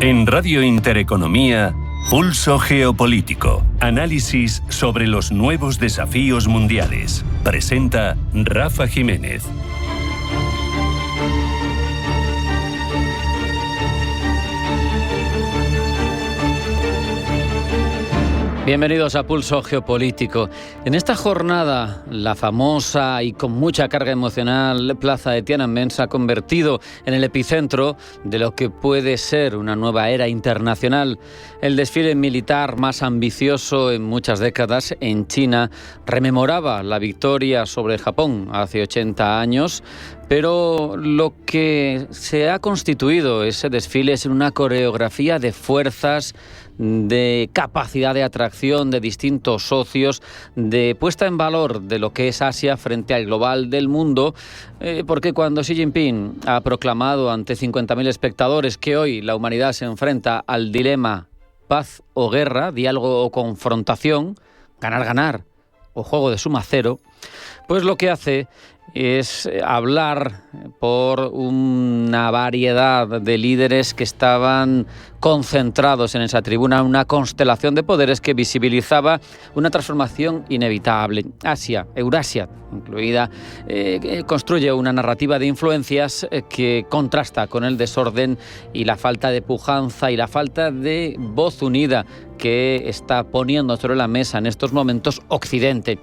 En Radio Intereconomía, Pulso Geopolítico. Análisis sobre los nuevos desafíos mundiales. Presenta Rafa Jiménez. Bienvenidos a Pulso Geopolítico. En esta jornada, la famosa y con mucha carga emocional plaza de Tiananmen se ha convertido en el epicentro de lo que puede ser una nueva era internacional. El desfile militar más ambicioso en muchas décadas en China rememoraba la victoria sobre Japón hace 80 años, pero lo que se ha constituido ese desfile es una coreografía de fuerzas, de capacidad de atracción de distintos socios, de puesta en valor de lo que es Asia frente al global del mundo, porque cuando Xi Jinping ha proclamado ante 50.000 espectadores que hoy la humanidad se enfrenta al dilema paz o guerra, diálogo o confrontación, ganar o juego de suma cero, pues lo que hace es hablar por una variedad de líderes que estaban concentrados en esa tribuna, una constelación de poderes que visibilizaba una transformación inevitable. Asia, Eurasia incluida, construye una narrativa de influencias que contrasta con el desorden y la falta de pujanza y la falta de voz unida que está poniendo sobre la mesa en estos momentos Occidente.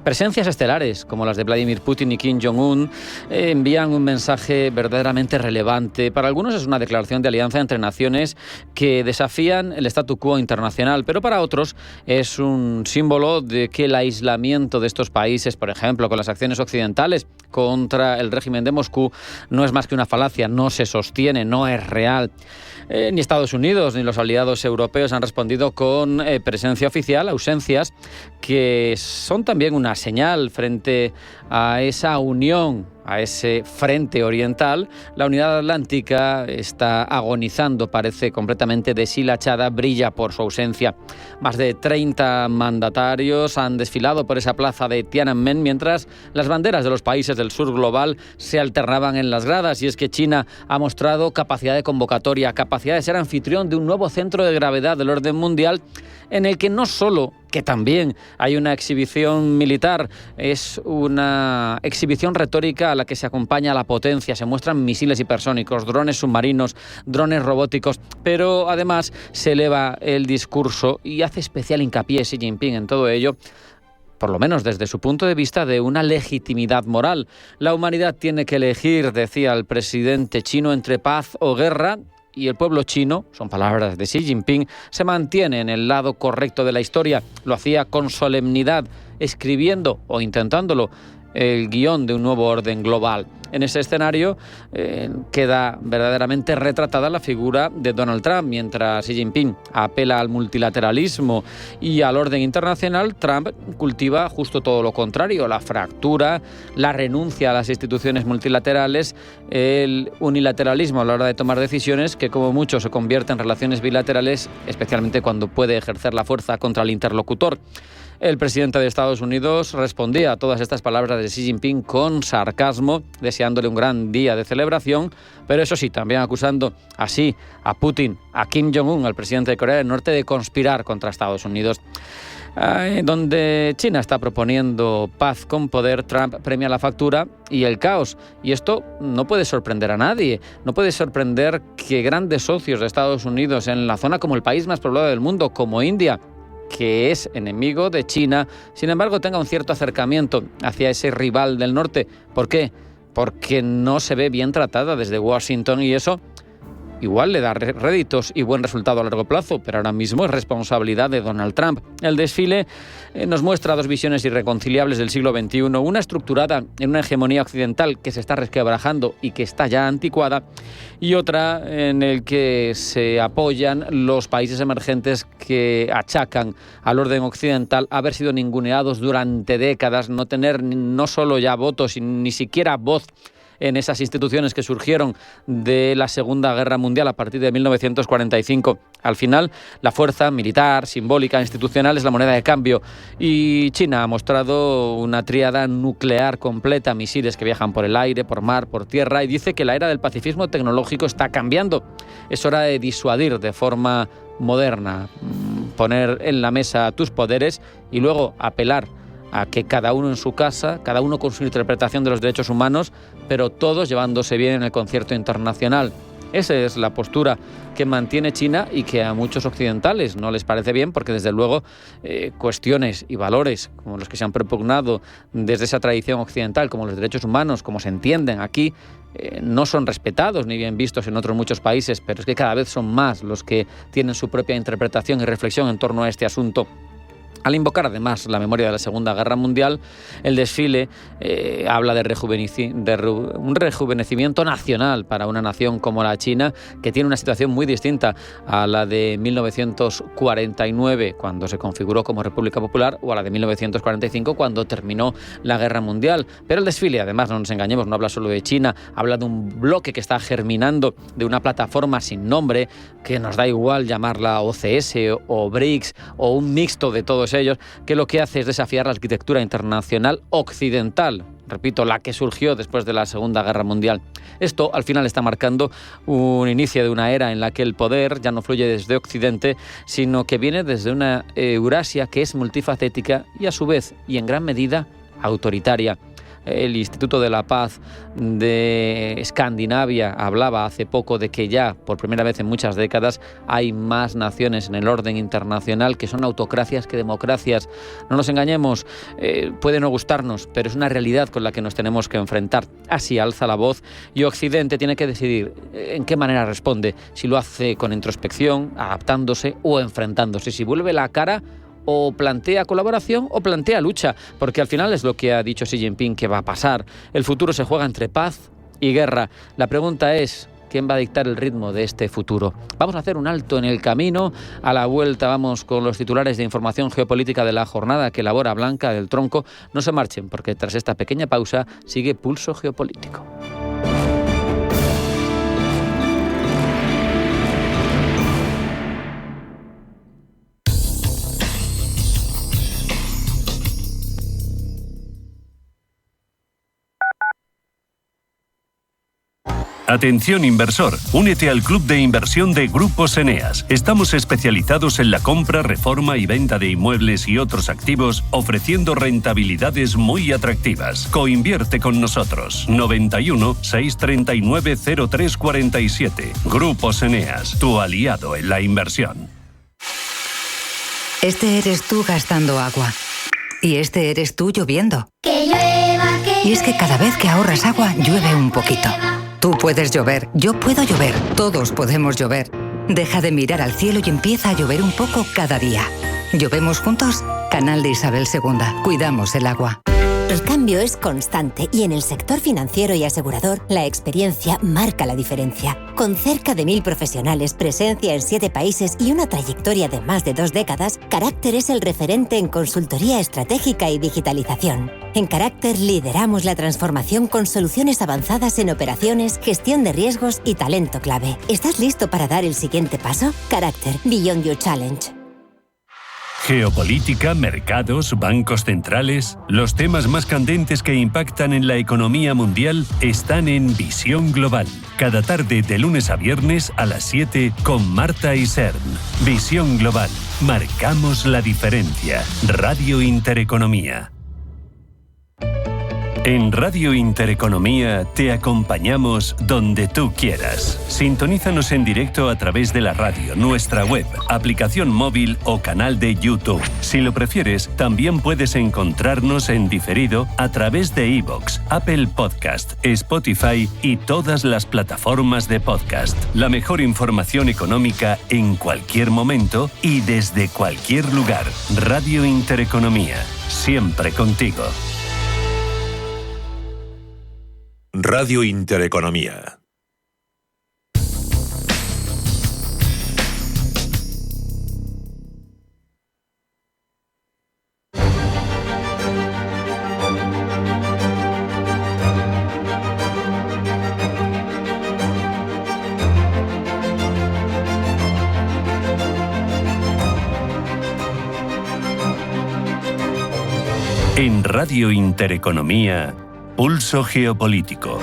Presencias estelares, como las de Vladimir Putin y Kim Jong-un, envían un mensaje verdaderamente relevante. Para algunos es una declaración de alianza entre naciones que desafían el statu quo internacional, pero para otros es un símbolo de que el aislamiento de estos países, por ejemplo, con las acciones occidentales contra el régimen de Moscú, no es más que una falacia, no se sostiene, no es real. Ni Estados Unidos ni los aliados europeos han respondido con presencia oficial, ausencias que son también una señal frente a esa unión, a ese frente oriental. La unidad atlántica está agonizando, parece completamente deshilachada, brilla por su ausencia. Más de 30 mandatarios han desfilado por esa plaza de Tiananmen, mientras las banderas de los países del sur global se alternaban en las gradas. Y es que China ha mostrado capacidad de convocatoria, capacidad de ser anfitrión de un nuevo centro de gravedad del orden mundial, en el que no solo, que también hay una exhibición militar, es una exhibición retórica a la que se acompaña la potencia, se muestran misiles hipersónicos, drones submarinos, drones robóticos, pero además se eleva el discurso y hace especial hincapié Xi Jinping en todo ello, por lo menos desde su punto de vista, de una legitimidad moral. La humanidad tiene que elegir, decía el presidente chino, entre paz o guerra, y el pueblo chino, son palabras de Xi Jinping, se mantiene en el lado correcto de la historia. Lo hacía con solemnidad, escribiendo o intentándolo el guión de un nuevo orden global. En ese escenario queda verdaderamente retratada la figura de Donald Trump. Mientras Xi Jinping apela al multilateralismo y al orden internacional, Trump cultiva justo todo lo contrario: la fractura, la renuncia a las instituciones multilaterales, el unilateralismo a la hora de tomar decisiones, que como mucho se convierte en relaciones bilaterales, especialmente cuando puede ejercer la fuerza contra el interlocutor. El presidente de Estados Unidos respondía a todas estas palabras de Xi Jinping con sarcasmo, deseándole un gran día de celebración, pero eso sí, también acusando así a Putin, a Kim Jong-un, al presidente de Corea del Norte, de conspirar contra Estados Unidos. Donde China está proponiendo paz con poder, Trump premia la factura y el caos. Y esto no puede sorprender a nadie. No puede sorprender que grandes socios de Estados Unidos en la zona como el país más poblado del mundo, como India, que es enemigo de China, sin embargo tenga un cierto acercamiento hacia ese rival del norte. ¿Por qué? Porque no se ve bien tratada desde Washington, y eso igual le da réditos y buen resultado a largo plazo, pero ahora mismo es responsabilidad de Donald Trump. El desfile nos muestra dos visiones irreconciliables del siglo XXI, una estructurada en una hegemonía occidental que se está resquebrajando y que está ya anticuada, y otra en el que se apoyan los países emergentes que achacan al orden occidental haber sido ninguneados durante décadas, no tener no solo ya votos, ni siquiera voz en esas instituciones que surgieron de la Segunda Guerra Mundial a partir de 1945. Al final, la fuerza militar, simbólica, institucional es la moneda de cambio y China ha mostrado una tríada nuclear completa, misiles que viajan por el aire, por mar, por tierra, y dice que la era del pacifismo tecnológico está cambiando. Es hora de disuadir de forma moderna, poner en la mesa tus poderes y luego apelar a que cada uno en su casa, cada uno con su interpretación de los derechos humanos, pero todos llevándose bien en el concierto internacional. Esa es la postura que mantiene China y que a muchos occidentales no les parece bien, porque desde luego cuestiones y valores como los que se han propugnado desde esa tradición occidental, como los derechos humanos, como se entienden aquí, no son respetados ni bien vistos en otros muchos países, pero es que cada vez son más los que tienen su propia interpretación y reflexión en torno a este asunto. Al invocar además la memoria de la Segunda Guerra Mundial, el desfile habla de un rejuvenecimiento nacional para una nación como la China, que tiene una situación muy distinta a la de 1949, cuando se configuró como República Popular, o a la de 1945, cuando terminó la Guerra Mundial. Pero el desfile, además, no nos engañemos, no habla solo de China, habla de un bloque que está germinando, de una plataforma sin nombre, que nos da igual llamarla OCS o BRICS o un mixto de todos ellos, que lo que hace es desafiar la arquitectura internacional occidental, repito, la que surgió después de la Segunda Guerra Mundial. Esto al final está marcando un inicio de una era en la que el poder ya no fluye desde Occidente, sino que viene desde una Eurasia que es multifacética y a su vez, y en gran medida, autoritaria. El Instituto de la Paz de Escandinavia hablaba hace poco de que ya, por primera vez en muchas décadas, hay más naciones en el orden internacional que son autocracias que democracias. No nos engañemos, puede no gustarnos, pero es una realidad con la que nos tenemos que enfrentar. Así alza la voz y Occidente tiene que decidir en qué manera responde, si lo hace con introspección, adaptándose o enfrentándose, si vuelve la cara o plantea colaboración o plantea lucha, porque al final es lo que ha dicho Xi Jinping que va a pasar. El futuro se juega entre paz y guerra. La pregunta es, ¿quién va a dictar el ritmo de este futuro? Vamos a hacer un alto en el camino. A la vuelta vamos con los titulares de información geopolítica de la jornada que elabora Blanca del Tronco. No se marchen, porque tras esta pequeña pausa sigue Pulso Geopolítico. Atención inversor, únete al club de inversión de Grupos Eneas. Estamos especializados en la compra, reforma y venta de inmuebles y otros activos, ofreciendo rentabilidades muy atractivas. Coinvierte con nosotros. 91 639 0347. Grupos Eneas, tu aliado en la inversión. Este eres tú gastando agua. Y este eres tú lloviendo. Que llueva, que Y es que cada vez que ahorras agua, llueve un poquito. Tú puedes llover, yo puedo llover, todos podemos llover. Deja de mirar al cielo y empieza a llover un poco cada día. ¿Llovemos juntos? Canal de Isabel II. Cuidamos el agua. El cambio es constante y en el sector financiero y asegurador, la experiencia marca la diferencia. Con cerca de 1.000 profesionales, presencia en 7 países y una trayectoria de más de 2 décadas, Carácter es el referente en consultoría estratégica y digitalización. En Carácter lideramos la transformación con soluciones avanzadas en operaciones, gestión de riesgos y talento clave. ¿Estás listo para dar el siguiente paso? Carácter, Beyond Your Challenge. Geopolítica, mercados, bancos centrales. Los temas más candentes que impactan en la economía mundial están en Visión Global. Cada tarde de lunes a viernes a las 7 con Marta Isern. Visión Global. Marcamos la diferencia. Radio Intereconomía. En Radio Intereconomía te acompañamos donde tú quieras. Sintonízanos en directo a través de la radio, nuestra web, aplicación móvil o canal de YouTube. Si lo prefieres, también puedes encontrarnos en diferido a través de iVoox, Apple Podcast, Spotify y todas las plataformas de podcast. La mejor información económica en cualquier momento y desde cualquier lugar. Radio Intereconomía, siempre contigo. Radio Intereconomía. En Radio Intereconomía, Pulso Geopolítico.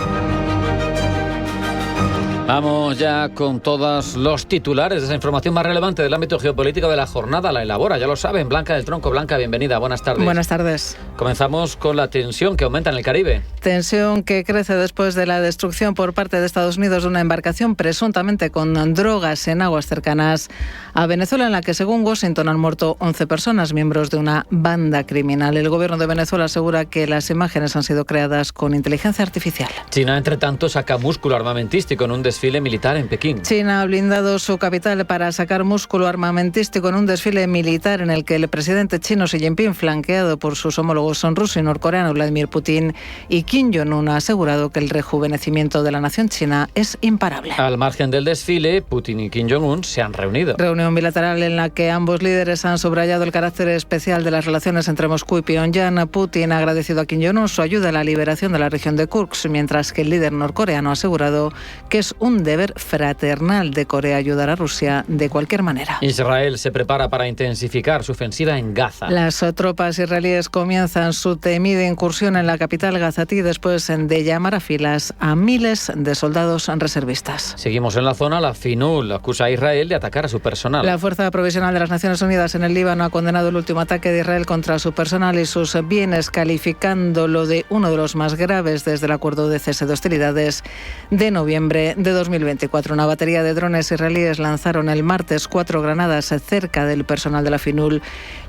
Vamos ya con todos los titulares de esa información más relevante del ámbito geopolítico de la jornada. La elabora, ya lo saben, Blanca del Tronco. Blanca, bienvenida, buenas tardes. Buenas tardes. Comenzamos con la tensión que aumenta en el Caribe. Tensión que crece después de la destrucción por parte de Estados Unidos de una embarcación presuntamente con drogas en aguas cercanas a Venezuela, en la que, según Washington, han muerto 11 personas, miembros de una banda criminal. El gobierno de Venezuela asegura que las imágenes han sido creadas con inteligencia artificial. China, entre tanto, saca músculo armamentístico en un desfile militar en Pekín. China ha blindado su capital para sacar músculo armamentístico en un desfile militar en el que el presidente chino Xi Jinping, flanqueado por sus homólogos ruso y norcoreano Vladimir Putin y Kim Jong-un, ha asegurado que el rejuvenecimiento de la nación china es imparable. Al margen del desfile, Putin y Kim Jong-un se han reunido. Reunión bilateral en la que ambos líderes han subrayado el carácter especial de las relaciones entre Moscú y Pyongyang. Putin ha agradecido a Kim Jong-un su ayuda a la liberación de la región de Kursk, mientras que el líder norcoreano ha asegurado que es un deber fraternal de Corea ayudar a Rusia de cualquier manera. Israel se prepara para intensificar su ofensiva en Gaza. Las tropas israelíes comienzan su temida incursión en la capital gazatí después de llamar a filas a miles de soldados reservistas. Seguimos en la zona. La FINUL acusa a Israel de atacar a su personal. La Fuerza Provisional de las Naciones Unidas en el Líbano ha condenado el último ataque de Israel contra su personal y sus bienes, calificándolo de uno de los más graves desde el acuerdo de cese de hostilidades de noviembre de 2024. Una batería de drones israelíes lanzaron el martes 4 granadas cerca del personal de la FINUL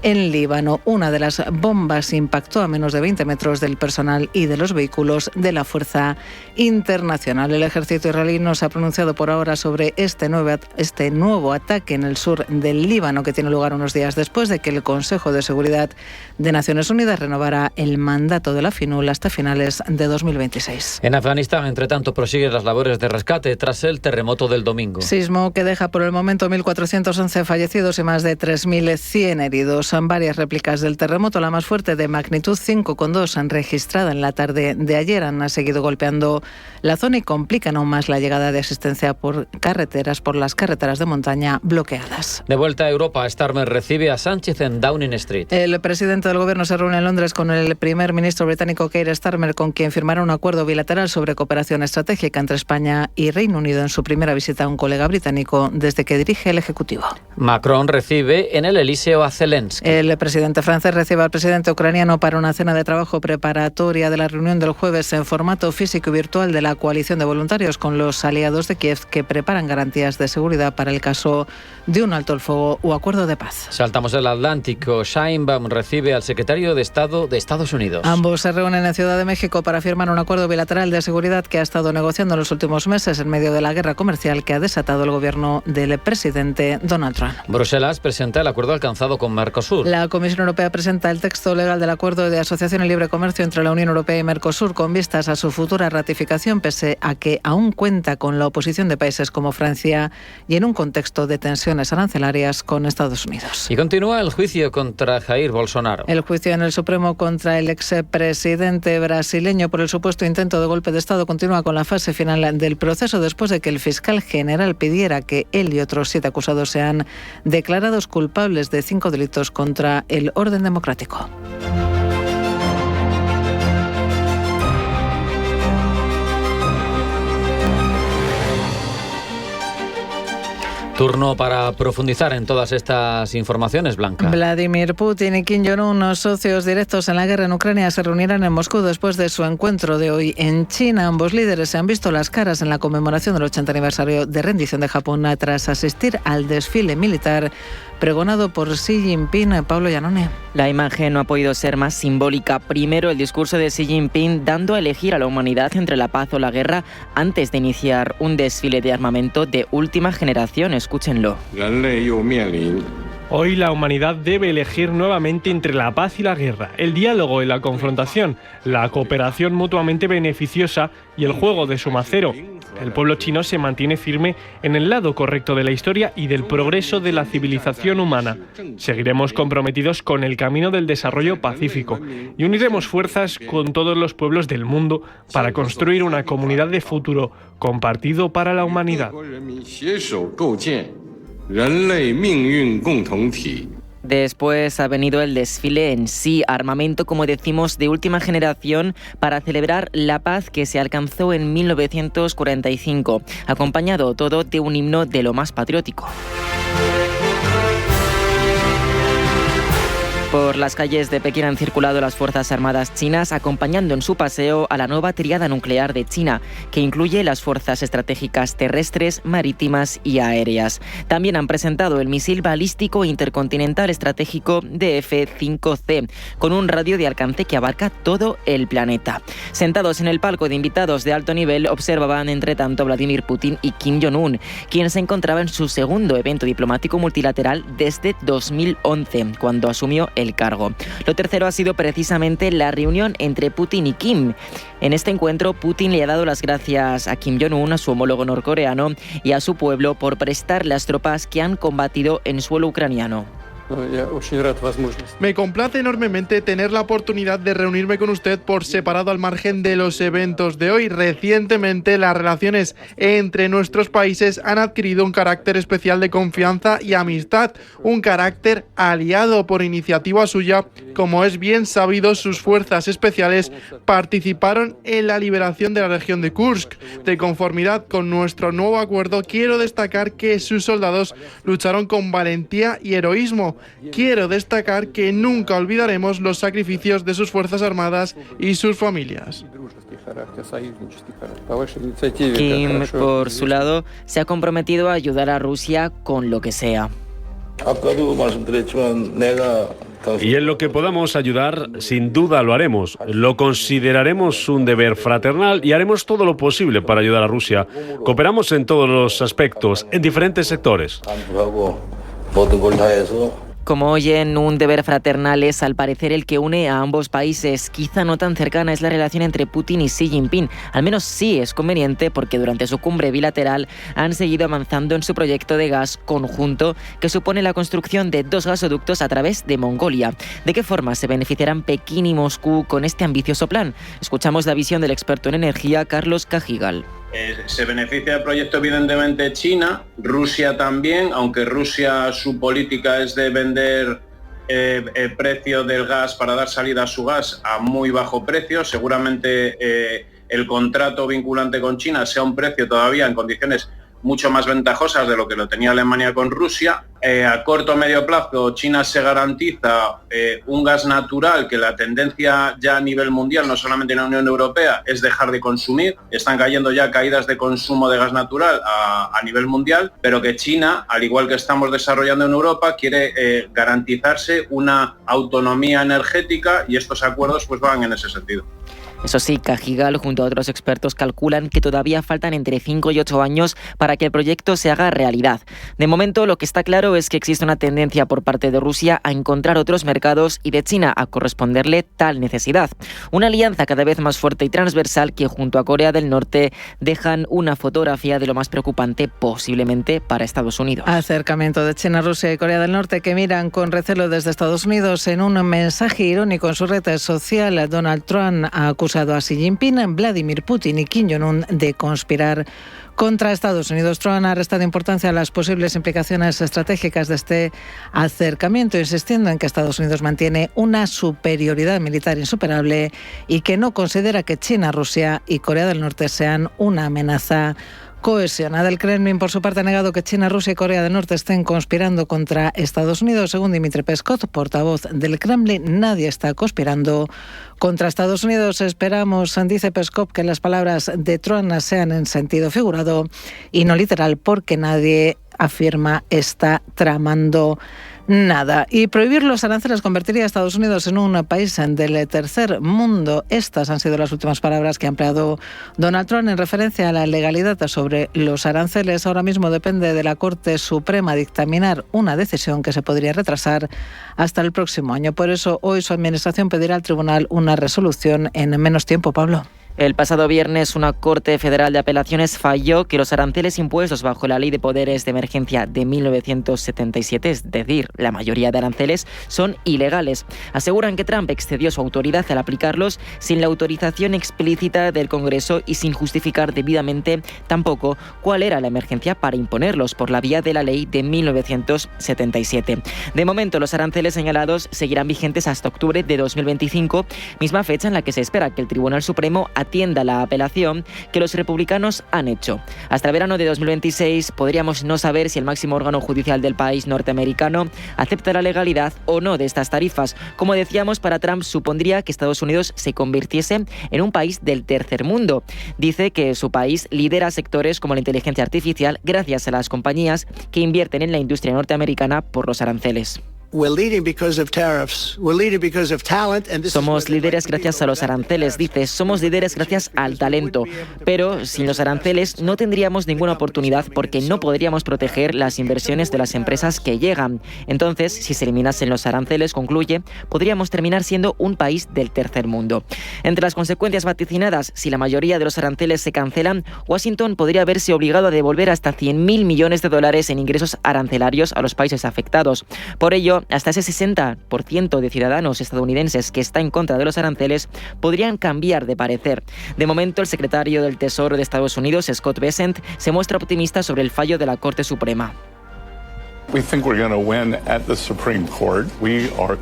en Líbano. Una de las bombas impactó a menos de 20 metros del personal y de los vehículos de la Fuerza Internacional. El ejército israelí no se ha pronunciado por ahora sobre este nuevo ataque en el sur del Líbano, que tiene lugar unos días después de que el Consejo de Seguridad de Naciones Unidas renovara el mandato de la FINUL hasta finales de 2026. En Afganistán, entre tanto, prosiguen las labores de rescate tras el terremoto del domingo. Sismo que deja por el momento 1.411 fallecidos y más de 3.100 heridos. Son varias réplicas del terremoto, la más fuerte de magnitud 5,2 registrada en la tarde de ayer, han seguido golpeando la zona y complican aún más la llegada de asistencia por las carreteras de montaña bloqueadas. De vuelta a Europa, Starmer recibe a Sánchez en Downing Street. El presidente del gobierno se reúne en Londres con el primer ministro británico Keir Starmer, con quien firmará un acuerdo bilateral sobre cooperación estratégica entre España y Reino Unido en su primera visita a un colega británico desde que dirige el Ejecutivo. Macron recibe en el Elíseo a Zelensky. El presidente francés recibe al presidente ucraniano para una cena de trabajo preparatoria de la reunión del jueves en formato físico y virtual de la coalición de voluntarios con los aliados de Kiev, que preparan garantías de seguridad para el caso de un alto el fuego o acuerdo de paz. Saltamos el Atlántico. Sheinbaum recibe al secretario de Estado de Estados Unidos. Ambos se reúnen en Ciudad de México para firmar un acuerdo bilateral de seguridad que ha estado negociando en los últimos meses en medio de la guerra comercial que ha desatado el gobierno del presidente Donald Trump. Bruselas presenta el acuerdo alcanzado con Mercosur. La Comisión Europea presenta el texto legal del acuerdo de asociación y libre comercio entre la Unión Europea y Mercosur con vistas a su futura ratificación, pese a que aún cuenta con la oposición de países como Francia y en un contexto de tensiones arancelarias con Estados Unidos. Y continúa el juicio contra Jair Bolsonaro. El juicio en el Supremo contra el expresidente brasileño por el supuesto intento de golpe de Estado continúa con la fase final del proceso después de que el fiscal general pidiera que él y otros 7 acusados sean declarados culpables de 5 delitos contra el orden democrático. Turno para profundizar en todas estas informaciones, Blanca. Vladimir Putin y Kim Jong-un, socios directos en la guerra en Ucrania, se reunirán en Moscú después de su encuentro de hoy en China. Ambos líderes se han visto las caras en la conmemoración del 80 aniversario de rendición de Japón tras asistir al desfile militar pregonado por Xi Jinping. Pablo Llanone. La imagen no ha podido ser más simbólica. Primero, el discurso de Xi Jinping dando a elegir a la humanidad entre la paz o la guerra antes de iniciar un desfile de armamento de última generación. Escúchenlo. Hoy la humanidad debe elegir nuevamente entre la paz y la guerra, el diálogo y la confrontación, la cooperación mutuamente beneficiosa y el juego de suma cero. El pueblo chino se mantiene firme en el lado correcto de la historia y del progreso de la civilización humana. Seguiremos comprometidos con el camino del desarrollo pacífico y uniremos fuerzas con todos los pueblos del mundo para construir una comunidad de futuro compartido para la humanidad. Después ha venido el desfile en sí, armamento, como decimos, de última generación para celebrar la paz que se alcanzó en 1945, acompañado todo de un himno de lo más patriótico. Por las calles de Pekín han circulado las Fuerzas Armadas chinas, acompañando en su paseo a la nueva tríada nuclear de China, que incluye las fuerzas estratégicas terrestres, marítimas y aéreas. También han presentado el misil balístico intercontinental estratégico DF-5C, con un radio de alcance que abarca todo el planeta. Sentados en el palco de invitados de alto nivel, observaban entre tanto Vladimir Putin y Kim Jong-un, quien se encontraba en su segundo evento diplomático multilateral desde 2011, cuando asumió el cargo. Lo tercero ha sido precisamente la reunión entre Putin y Kim. En este encuentro, Putin le ha dado las gracias a Kim Jong-un, a su homólogo norcoreano, y a su pueblo por prestar las tropas que han combatido en suelo ucraniano. Me complace enormemente tener la oportunidad de reunirme con usted por separado al margen de los eventos de hoy. Recientemente, las relaciones entre nuestros países han adquirido un carácter especial de confianza y amistad, un carácter aliado por iniciativa suya. Como es bien sabido, sus fuerzas especiales participaron en la liberación de la región de Kursk. De conformidad con nuestro nuevo acuerdo, quiero destacar que sus soldados lucharon con valentía y heroísmo. Quiero destacar que nunca olvidaremos los sacrificios de sus Fuerzas Armadas y sus familias. Kim, por su lado, se ha comprometido a ayudar a Rusia con lo que sea. Y en lo que podamos ayudar, sin duda lo haremos. Lo consideraremos un deber fraternal y haremos todo lo posible para ayudar a Rusia. Cooperamos en todos los aspectos, en diferentes sectores. Como oyen, un deber fraternal es al parecer el que une a ambos países. Quizá no tan cercana es la relación entre Putin y Xi Jinping. Al menos sí es conveniente porque durante su cumbre bilateral han seguido avanzando en su proyecto de gas conjunto que supone la construcción de 2 gasoductos a través de Mongolia. ¿De qué forma se beneficiarán Pekín y Moscú con este ambicioso plan? Escuchamos la visión del experto en energía, Carlos Cajigal. Se beneficia del proyecto evidentemente China, Rusia también, aunque Rusia su política es de vender el precio del gas para dar salida a su gas a muy bajo precio. Seguramente el contrato vinculante con China sea un precio todavía en condiciones mucho más ventajosas de lo que lo tenía Alemania con Rusia. A corto o medio plazo, China se garantiza un gas natural que la tendencia ya a nivel mundial, no solamente en la Unión Europea, es dejar de consumir. Están cayendo ya caídas de consumo de gas natural a nivel mundial, pero que China, al igual que estamos desarrollando en Europa, quiere garantizarse una autonomía energética y estos acuerdos pues van en ese sentido. Eso sí, Cajigal junto a otros expertos calculan que todavía faltan entre 5 y 8 años para que el proyecto se haga realidad. De momento, lo que está claro es que existe una tendencia por parte de Rusia a encontrar otros mercados y de China a corresponderle tal necesidad. Una alianza cada vez más fuerte y transversal que junto a Corea del Norte dejan una fotografía de lo más preocupante posiblemente para Estados Unidos. Acercamiento de China, Rusia y Corea del Norte que miran con recelo desde Estados Unidos. En un mensaje irónico en su red social, Donald Trump ha acusado a Xi Jinping, Vladimir Putin y Kim Jong-un de conspirar contra Estados Unidos. Trump ha restado importancia a las posibles implicaciones estratégicas de este acercamiento, insistiendo en que Estados Unidos mantiene una superioridad militar insuperable y que no considera que China, Rusia y Corea del Norte sean una amenaza cohesionada. El Kremlin, por su parte, ha negado que China, Rusia y Corea del Norte estén conspirando contra Estados Unidos. Según Dmitry Peskov, portavoz del Kremlin, nadie está conspirando contra Estados Unidos. Esperamos, dice Peskov, que las palabras de Trump sean en sentido figurado y no literal, porque nadie, afirma, está tramando nada. Y prohibir los aranceles convertiría a Estados Unidos en un país del tercer mundo. Estas han sido las últimas palabras que ha empleado Donald Trump en referencia a la legalidad sobre los aranceles. Ahora mismo depende de la Corte Suprema dictaminar una decisión que se podría retrasar hasta el próximo año. Por eso hoy su administración pedirá al tribunal una resolución en menos tiempo, Pablo. El pasado viernes, una Corte Federal de Apelaciones falló que los aranceles impuestos bajo la Ley de Poderes de Emergencia de 1977, es decir, la mayoría de aranceles, son ilegales. Aseguran que Trump excedió su autoridad al aplicarlos sin la autorización explícita del Congreso y sin justificar debidamente tampoco cuál era la emergencia para imponerlos por la vía de la Ley de 1977. De momento, los aranceles señalados seguirán vigentes hasta octubre de 2025, misma fecha en la que se espera que el Tribunal Supremo atienda la apelación que los republicanos han hecho. Hasta el verano de 2026 podríamos no saber si el máximo órgano judicial del país norteamericano acepta la legalidad o no de estas tarifas. Como decíamos, para Trump supondría que Estados Unidos se convirtiese en un país del tercer mundo. Dice que su país lidera sectores como la inteligencia artificial gracias a las compañías que invierten en la industria norteamericana por los aranceles. Somos líderes gracias a los aranceles, dice. Somos líderes gracias al talento. Pero sin los aranceles no tendríamos ninguna oportunidad porque no podríamos proteger las inversiones de las empresas que llegan. Entonces, si se eliminasen los aranceles, concluye, podríamos terminar siendo un país del tercer mundo. Entre las consecuencias vaticinadas, si la mayoría de los aranceles se cancelan, Washington podría verse obligado a devolver hasta $100.000 millones en ingresos arancelarios a los países afectados. Por ello, hasta ese 60% de ciudadanos estadounidenses que está en contra de los aranceles podrían cambiar de parecer. De momento, el secretario del Tesoro de Estados Unidos, Scott Bessent, se muestra optimista sobre el fallo de la Corte Suprema.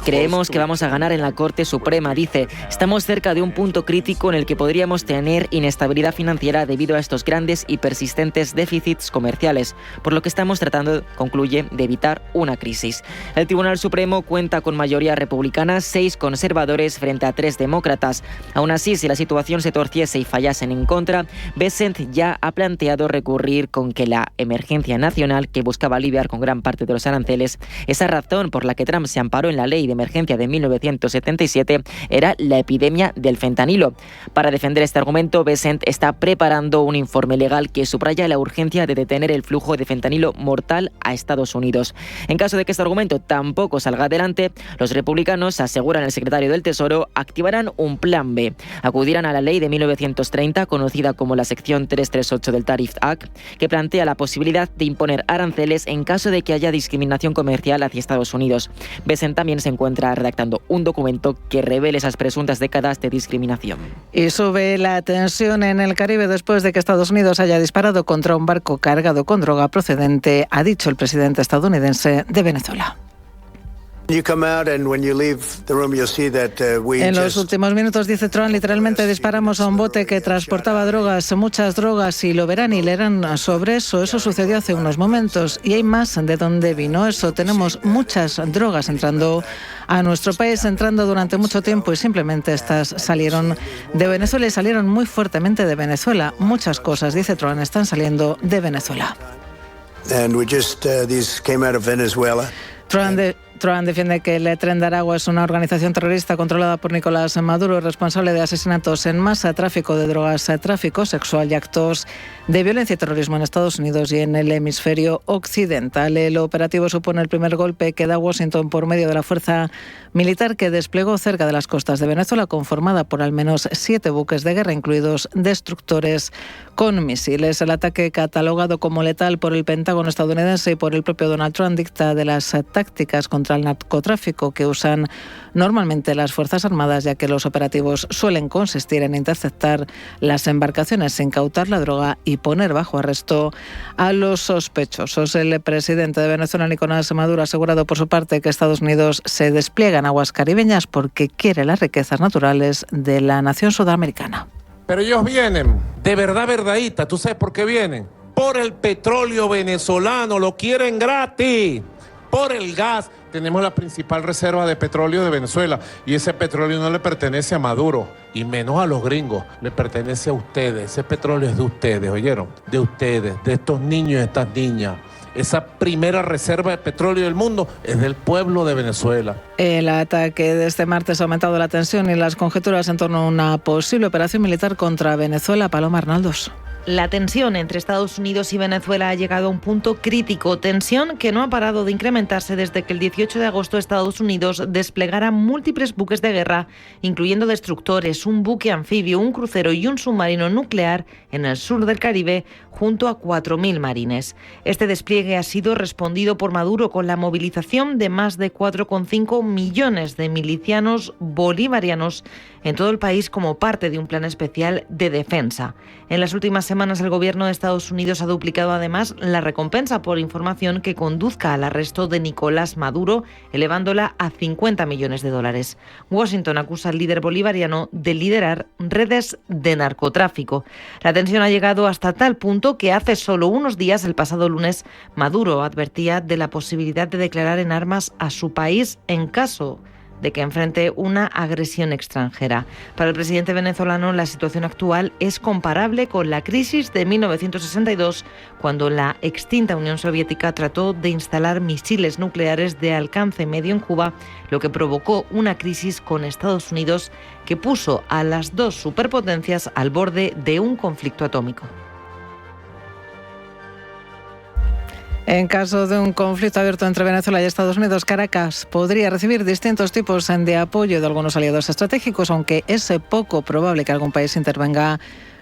Creemos que vamos a ganar en la Corte Suprema, dice. Estamos cerca de un punto crítico en el que podríamos tener inestabilidad financiera debido a estos grandes y persistentes déficits comerciales, por lo que estamos tratando, concluye, de evitar una crisis. El Tribunal Supremo cuenta con mayoría republicana, 6 conservadores frente a 3 demócratas. Aún así, si la situación se torciese y fallasen en contra, Bessent ya ha planteado recurrir con que la emergencia nacional que buscaba aliviar con gran parte de los aranceles, esa razón por la que Trump se amparó en la ley de emergencia de 1977 era la epidemia del fentanilo. Para defender este argumento, Bessent está preparando un informe legal que subraya la urgencia de detener el flujo de fentanilo mortal a Estados Unidos. En caso de que este argumento tampoco salga adelante, los republicanos, aseguran el secretario del Tesoro, activarán un plan B. Acudirán a la ley de 1930, conocida como la sección 338 del Tariff Act, que plantea la posibilidad de imponer aranceles en caso de que haya discriminación comercial hacia Estados Unidos. Bessent también se encuentra redactando un documento que revele esas presuntas décadas de discriminación. Y sube la tensión en el Caribe después de que Estados Unidos haya disparado contra un barco cargado con droga procedente, ha dicho el presidente estadounidense, de Venezuela. En los últimos minutos, dice Trump, literalmente disparamos a un bote que transportaba drogas, muchas drogas, y lo verán y leerán sobre eso. Eso sucedió hace unos momentos y hay más de dónde vino eso. Tenemos muchas drogas entrando a nuestro país, entrando durante mucho tiempo, y simplemente estas salieron de Venezuela y salieron muy fuertemente de Venezuela. Muchas cosas, dice Trump, están saliendo de Venezuela. Trump defiende que el Tren de Aragua es una organización terrorista controlada por Nicolás Maduro, responsable de asesinatos en masa, tráfico de drogas, tráfico sexual y actos de violencia y terrorismo en Estados Unidos y en el hemisferio occidental. El operativo supone el primer golpe que da Washington por medio de la fuerza militar que desplegó cerca de las costas de Venezuela, conformada por al menos 7 buques de guerra, incluidos destructores con misiles. El ataque, catalogado como letal por el Pentágono estadounidense y por el propio Donald Trump, dicta de las tácticas contra el narcotráfico que usan normalmente las Fuerzas Armadas, ya que los operativos suelen consistir en interceptar las embarcaciones, incautar la droga y poner bajo arresto a los sospechosos. El presidente de Venezuela, Nicolás Maduro, ha asegurado por su parte que Estados Unidos se despliega en aguas caribeñas porque quiere las riquezas naturales de la nación sudamericana. Pero ellos vienen, de verdad, verdadita. ¿Tú sabes por qué vienen? Por el petróleo venezolano, lo quieren gratis. Por el gas. Tenemos la principal reserva de petróleo de Venezuela y ese petróleo no le pertenece a Maduro y menos a los gringos, le pertenece a ustedes. Ese petróleo es de ustedes, ¿oyeron? De ustedes, de estos niños y de estas niñas. Esa primera reserva de petróleo del mundo es del pueblo de Venezuela. El ataque de este martes ha aumentado la tensión y las conjeturas en torno a una posible operación militar contra Venezuela. Paloma Arnaldos. La tensión entre Estados Unidos y Venezuela ha llegado a un punto crítico, tensión que no ha parado de incrementarse desde que el 18 de agosto Estados Unidos desplegara múltiples buques de guerra, incluyendo destructores, un buque anfibio, un crucero y un submarino nuclear en el sur del Caribe, junto a 4.000 marines. Este despliegue ha sido respondido por Maduro con la movilización de más de 4,5 millones de milicianos bolivarianos en todo el país como parte de un plan especial de defensa. En las últimas semanas el gobierno de Estados Unidos ha duplicado además la recompensa por información que conduzca al arresto de Nicolás Maduro, elevándola a $50 millones. Washington acusa al líder bolivariano de liderar redes de narcotráfico. La tensión ha llegado hasta tal punto que hace solo unos días, el pasado lunes, Maduro advertía de la posibilidad de declarar en armas a su país en caso de que enfrente una agresión extranjera. Para el presidente venezolano, la situación actual es comparable con la crisis de 1962, cuando la extinta Unión Soviética trató de instalar misiles nucleares de alcance medio en Cuba, lo que provocó una crisis con Estados Unidos que puso a las dos superpotencias al borde de un conflicto atómico. En caso de un conflicto abierto entre Venezuela y Estados Unidos, Caracas podría recibir distintos tipos de apoyo de algunos aliados estratégicos, aunque es poco probable que algún país intervenga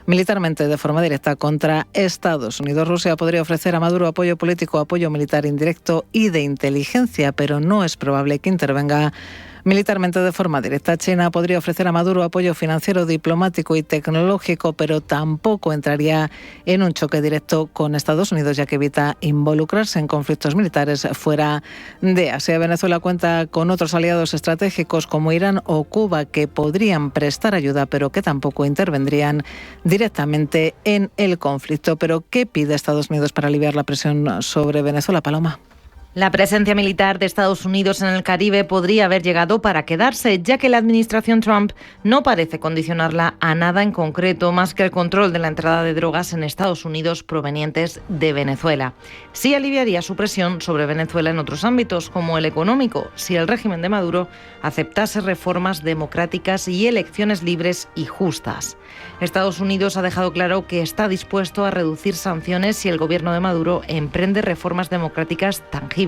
militarmente de forma directa contra Estados Unidos. Rusia podría ofrecer a Maduro apoyo político, apoyo militar indirecto y de inteligencia, pero no es probable que intervenga militarmente de forma directa. China podría ofrecer a Maduro apoyo financiero, diplomático y tecnológico, pero tampoco entraría en un choque directo con Estados Unidos, ya que evita involucrarse en conflictos militares fuera de Asia. Venezuela cuenta con otros aliados estratégicos como Irán o Cuba que podrían prestar ayuda, pero que tampoco intervendrían directamente en el conflicto. Pero ¿qué pide Estados Unidos para aliviar la presión sobre Venezuela, Paloma? La presencia militar de Estados Unidos en el Caribe podría haber llegado para quedarse, ya que la administración Trump no parece condicionarla a nada en concreto, más que el control de la entrada de drogas en Estados Unidos provenientes de Venezuela. Sí aliviaría su presión sobre Venezuela en otros ámbitos, como el económico, si el régimen de Maduro aceptase reformas democráticas y elecciones libres y justas. Estados Unidos ha dejado claro que está dispuesto a reducir sanciones si el gobierno de Maduro emprende reformas democráticas tangibles.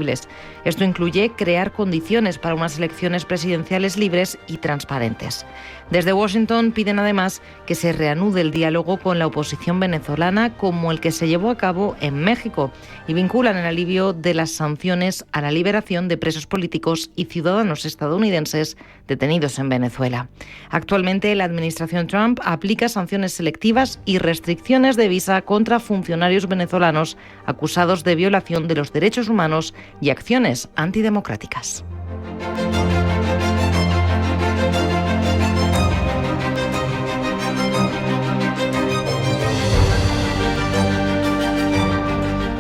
Esto incluye crear condiciones para unas elecciones presidenciales libres y transparentes. Desde Washington piden además que se reanude el diálogo con la oposición venezolana como el que se llevó a cabo en México y vinculan el alivio de las sanciones a la liberación de presos políticos y ciudadanos estadounidenses detenidos en Venezuela. Actualmente la administración Trump aplica sanciones selectivas y restricciones de visa contra funcionarios venezolanos acusados de violación de los derechos humanos y acciones antidemocráticas.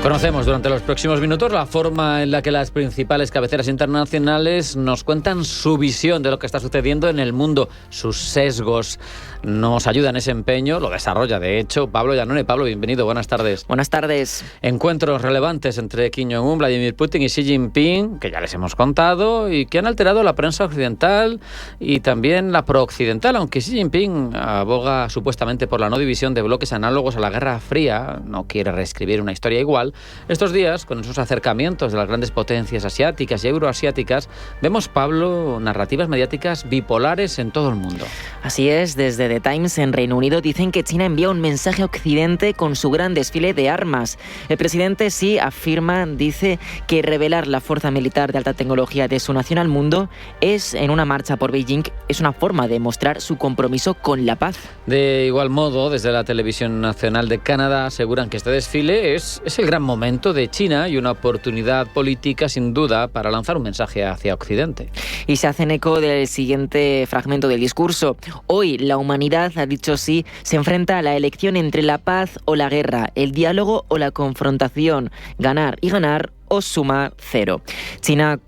Conocemos durante los próximos minutos la forma en la que las principales cabeceras internacionales nos cuentan su visión de lo que está sucediendo en el mundo, sus sesgos. Nos ayuda en ese empeño, lo desarrolla de hecho Pablo Llanone. Pablo, bienvenido, buenas tardes. Buenas tardes. Encuentros relevantes entre Kim Jong-un, Vladimir Putin y Xi Jinping, que ya les hemos contado, y que han alterado la prensa occidental y también la prooccidental, aunque Xi Jinping aboga supuestamente por la no división de bloques análogos a la Guerra Fría, no quiere reescribir una historia igual. Estos días, con esos acercamientos de las grandes potencias asiáticas y euroasiáticas, vemos, Pablo, narrativas mediáticas bipolares en todo el mundo. Así es, desde The Times en Reino Unido dicen que China envía un mensaje a Occidente con su gran desfile de armas. El presidente Xi dice que revelar la fuerza militar de alta tecnología de su nación al mundo es, en una marcha por Beijing, es una forma de mostrar su compromiso con la paz. De igual modo, desde la Televisión Nacional de Canadá aseguran que este desfile es el gran momento de China y una oportunidad política sin duda para lanzar un mensaje hacia Occidente. Y se hacen eco del siguiente fragmento del discurso. Hoy la humanidad, ha dicho Xi, se enfrenta a la elección entre la paz o la guerra, el diálogo o la confrontación, ganar y ganar o suma cero. China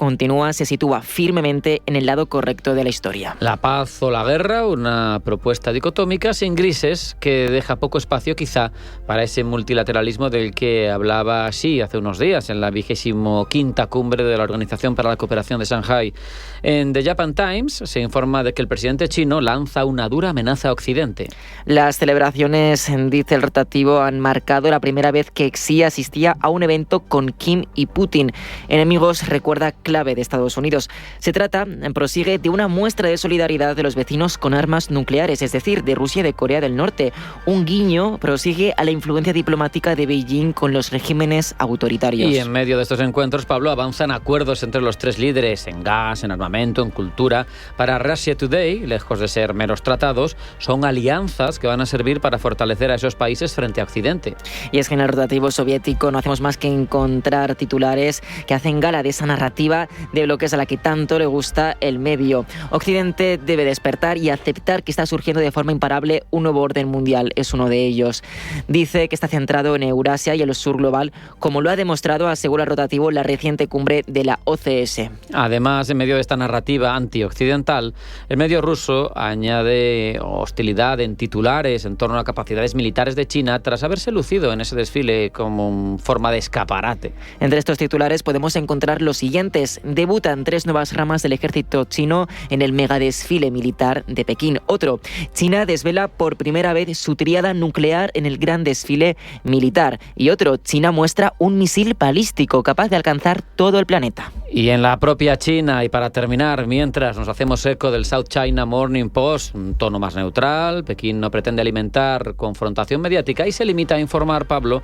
se sitúa firmemente en el lado correcto de la historia. La paz o la guerra, una propuesta dicotómica sin grises que deja poco espacio quizá para ese multilateralismo del que hablaba Xi hace unos días en la 25ª cumbre de la Organización para la Cooperación de Shanghái. En The Japan Times se informa de que el presidente chino lanza una dura amenaza a Occidente. Las celebraciones, dice el rotativo, han marcado la primera vez que Xi asistía a un evento con Kim y Putin, enemigos, recuerda, clave de Estados Unidos. Se trata, prosigue, de una muestra de solidaridad de los vecinos con armas nucleares, es decir, de Rusia y de Corea del Norte. Un guiño, prosigue, a la influencia diplomática de Beijing con los regímenes autoritarios. Y en medio de estos encuentros, Pablo, avanzan acuerdos entre los tres líderes en gas, en armamento, en cultura. Para Russia Today, lejos de ser meros tratados, son alianzas que van a servir para fortalecer a esos países frente a Occidente. Y es que en el rotativo soviético no hacemos más que encontrar titulares que hacen gala de esa narrativa de bloques a la que tanto le gusta el medio. Occidente debe despertar y aceptar que está surgiendo de forma imparable un nuevo orden mundial. Es uno de ellos. Dice que está centrado en Eurasia y el sur global, como lo ha demostrado, asegura el rotativo, la reciente cumbre de la OCS. Además, en medio de esta narrativa antioccidental, el medio ruso añade hostilidad en titulares en torno a capacidades militares de China tras haberse lucido en ese desfile como forma de escaparate. Entre estos titulares podemos encontrar los siguientes. Debutan 3 nuevas ramas del ejército chino en el megadesfile militar de Pekín. Otro, China desvela por primera vez su tríada nuclear en el gran desfile militar. Y otro, China muestra un misil balístico capaz de alcanzar todo el planeta. Y en la propia China, y para terminar, mientras nos hacemos eco del South China Morning Post, un tono más neutral, Pekín no pretende alimentar confrontación mediática y se limita a informar, Pablo,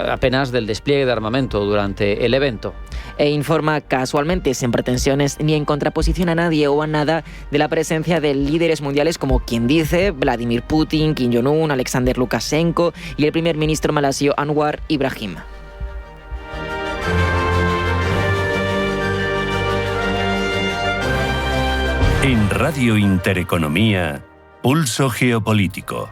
apenas del despliegue de armamento durante el evento. E informa casualmente, sin pretensiones ni en contraposición a nadie o a nada, de la presencia de líderes mundiales como quien dice Vladimir Putin, Kim Jong-un, Alexander Lukashenko y el primer ministro malasio Anwar Ibrahim. En Radio Intereconomía, Pulso Geopolítico.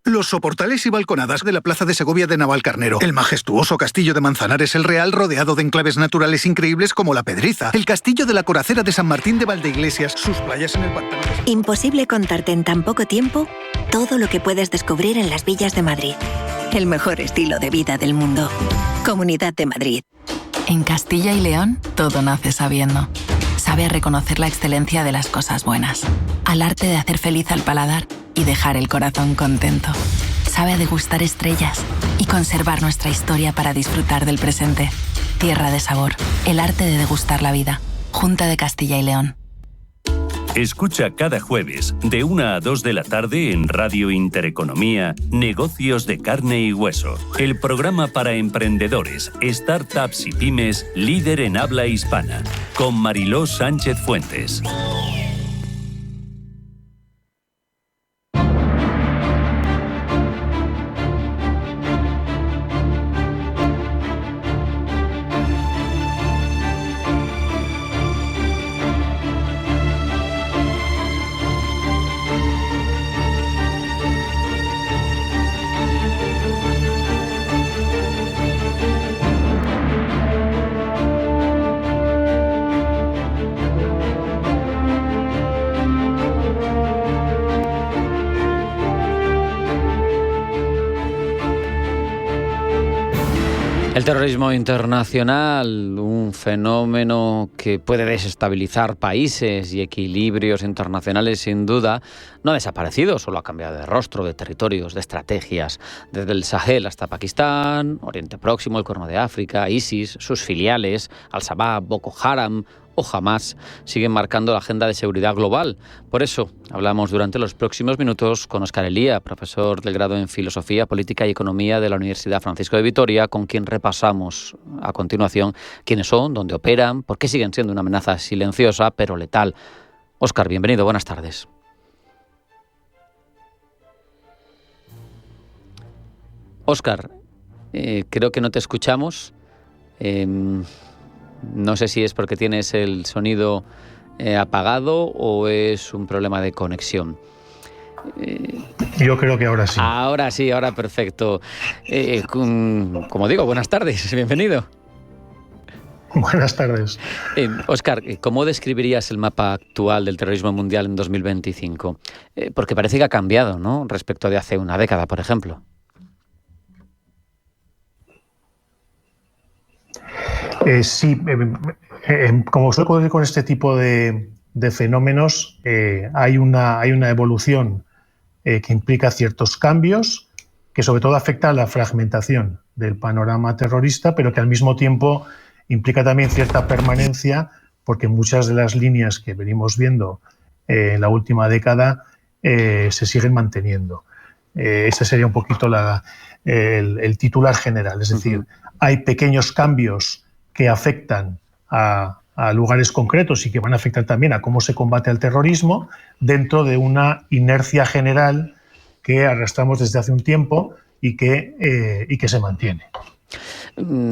Los soportales y balconadas de la Plaza de Segovia de Navalcarnero, el majestuoso castillo de Manzanares el Real rodeado de enclaves naturales increíbles como La Pedriza, el castillo de la Coracera de San Martín de Valdeiglesias, sus playas en el pantano. Imposible contarte en tan poco tiempo todo lo que puedes descubrir en las villas de Madrid. El mejor estilo de vida del mundo. Comunidad de Madrid. En Castilla y León, todo nace sabiendo. Sabe reconocer la excelencia de las cosas buenas, al arte de hacer feliz al paladar y dejar el corazón contento. Sabe a degustar estrellas y conservar nuestra historia para disfrutar del presente. Tierra de sabor, el arte de degustar la vida. Junta de Castilla y León. Escucha cada jueves de 1 a 2 de la tarde en Radio Intereconomía Negocios de Carne y Hueso, el programa para emprendedores, startups y pymes líder en habla hispana, con Mariló Sánchez Fuentes. El terrorismo internacional, un fenómeno que puede desestabilizar países y equilibrios internacionales sin duda, no ha desaparecido, solo ha cambiado de rostro, de territorios, de estrategias. Desde el Sahel hasta Pakistán, Oriente Próximo, el Cuerno de África, ISIS, sus filiales, Al-Shabaab, Boko Haram o Hamas siguen marcando la agenda de seguridad global. Por eso hablamos durante los próximos minutos con Óscar Elía, profesor del grado en Filosofía, Política y Economía de la Universidad Francisco de Vitoria, con quien repasamos a continuación quiénes son, dónde operan, por qué siguen siendo una amenaza silenciosa pero letal. Óscar, bienvenido, buenas tardes. Óscar, creo que no te escuchamos. No sé si es porque tienes el sonido apagado o es un problema de conexión. Yo creo que ahora sí. Ahora sí, ahora perfecto. Como digo, buenas tardes, bienvenido. Buenas tardes. Óscar, ¿cómo describirías el mapa actual del terrorismo mundial en 2025? Porque parece que ha cambiado, ¿no?, respecto de hace una década, por ejemplo. Sí, como suele ocurrir con este tipo de fenómenos, hay una evolución que implica ciertos cambios, que sobre todo afecta a la fragmentación del panorama terrorista, pero que al mismo tiempo implica también cierta permanencia, porque muchas de las líneas que venimos viendo en la última década se siguen manteniendo. Ese sería un poquito el titular general. Es decir, hay pequeños cambios que afectan a lugares concretos y que van a afectar también a cómo se combate el terrorismo dentro de una inercia general que arrastramos desde hace un tiempo y que se mantiene.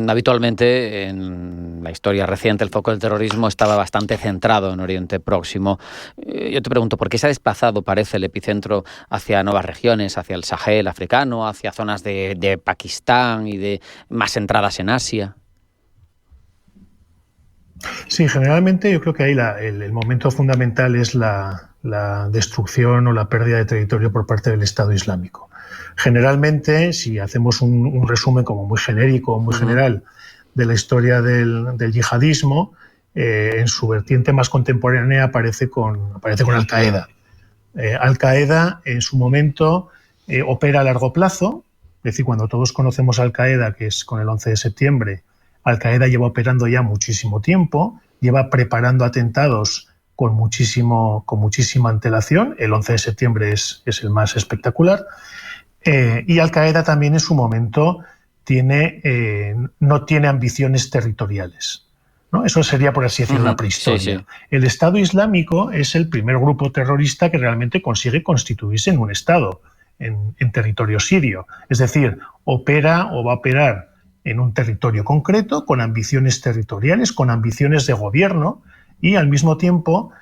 Habitualmente en la historia reciente el foco del terrorismo estaba bastante centrado en Oriente Próximo. Yo te pregunto, ¿por qué se ha desplazado, parece, el epicentro hacia nuevas regiones, hacia el Sahel africano, hacia zonas de Pakistán y de más centradas en Asia? Sí, generalmente yo creo que ahí el momento fundamental es la destrucción o la pérdida de territorio por parte del Estado Islámico. Generalmente, si hacemos un resumen como muy genérico, muy general de la historia del yihadismo, en su vertiente más contemporánea aparece con Al-Qaeda. Al-Qaeda en su momento opera a largo plazo, es decir, cuando todos conocemos a Al-Qaeda, que es con el 11 de septiembre, Al-Qaeda lleva operando ya muchísimo tiempo, lleva preparando atentados con muchísima antelación. El 11 de septiembre es el más espectacular. Y Al-Qaeda también en su momento no tiene ambiciones territoriales, ¿no? Eso sería, por así decirlo, la prehistoria. Sí, sí. El Estado Islámico es el primer grupo terrorista que realmente consigue constituirse en un Estado, en territorio sirio. Es decir, opera o va a operar en un territorio concreto, con ambiciones territoriales, con ambiciones de gobierno y al mismo tiempo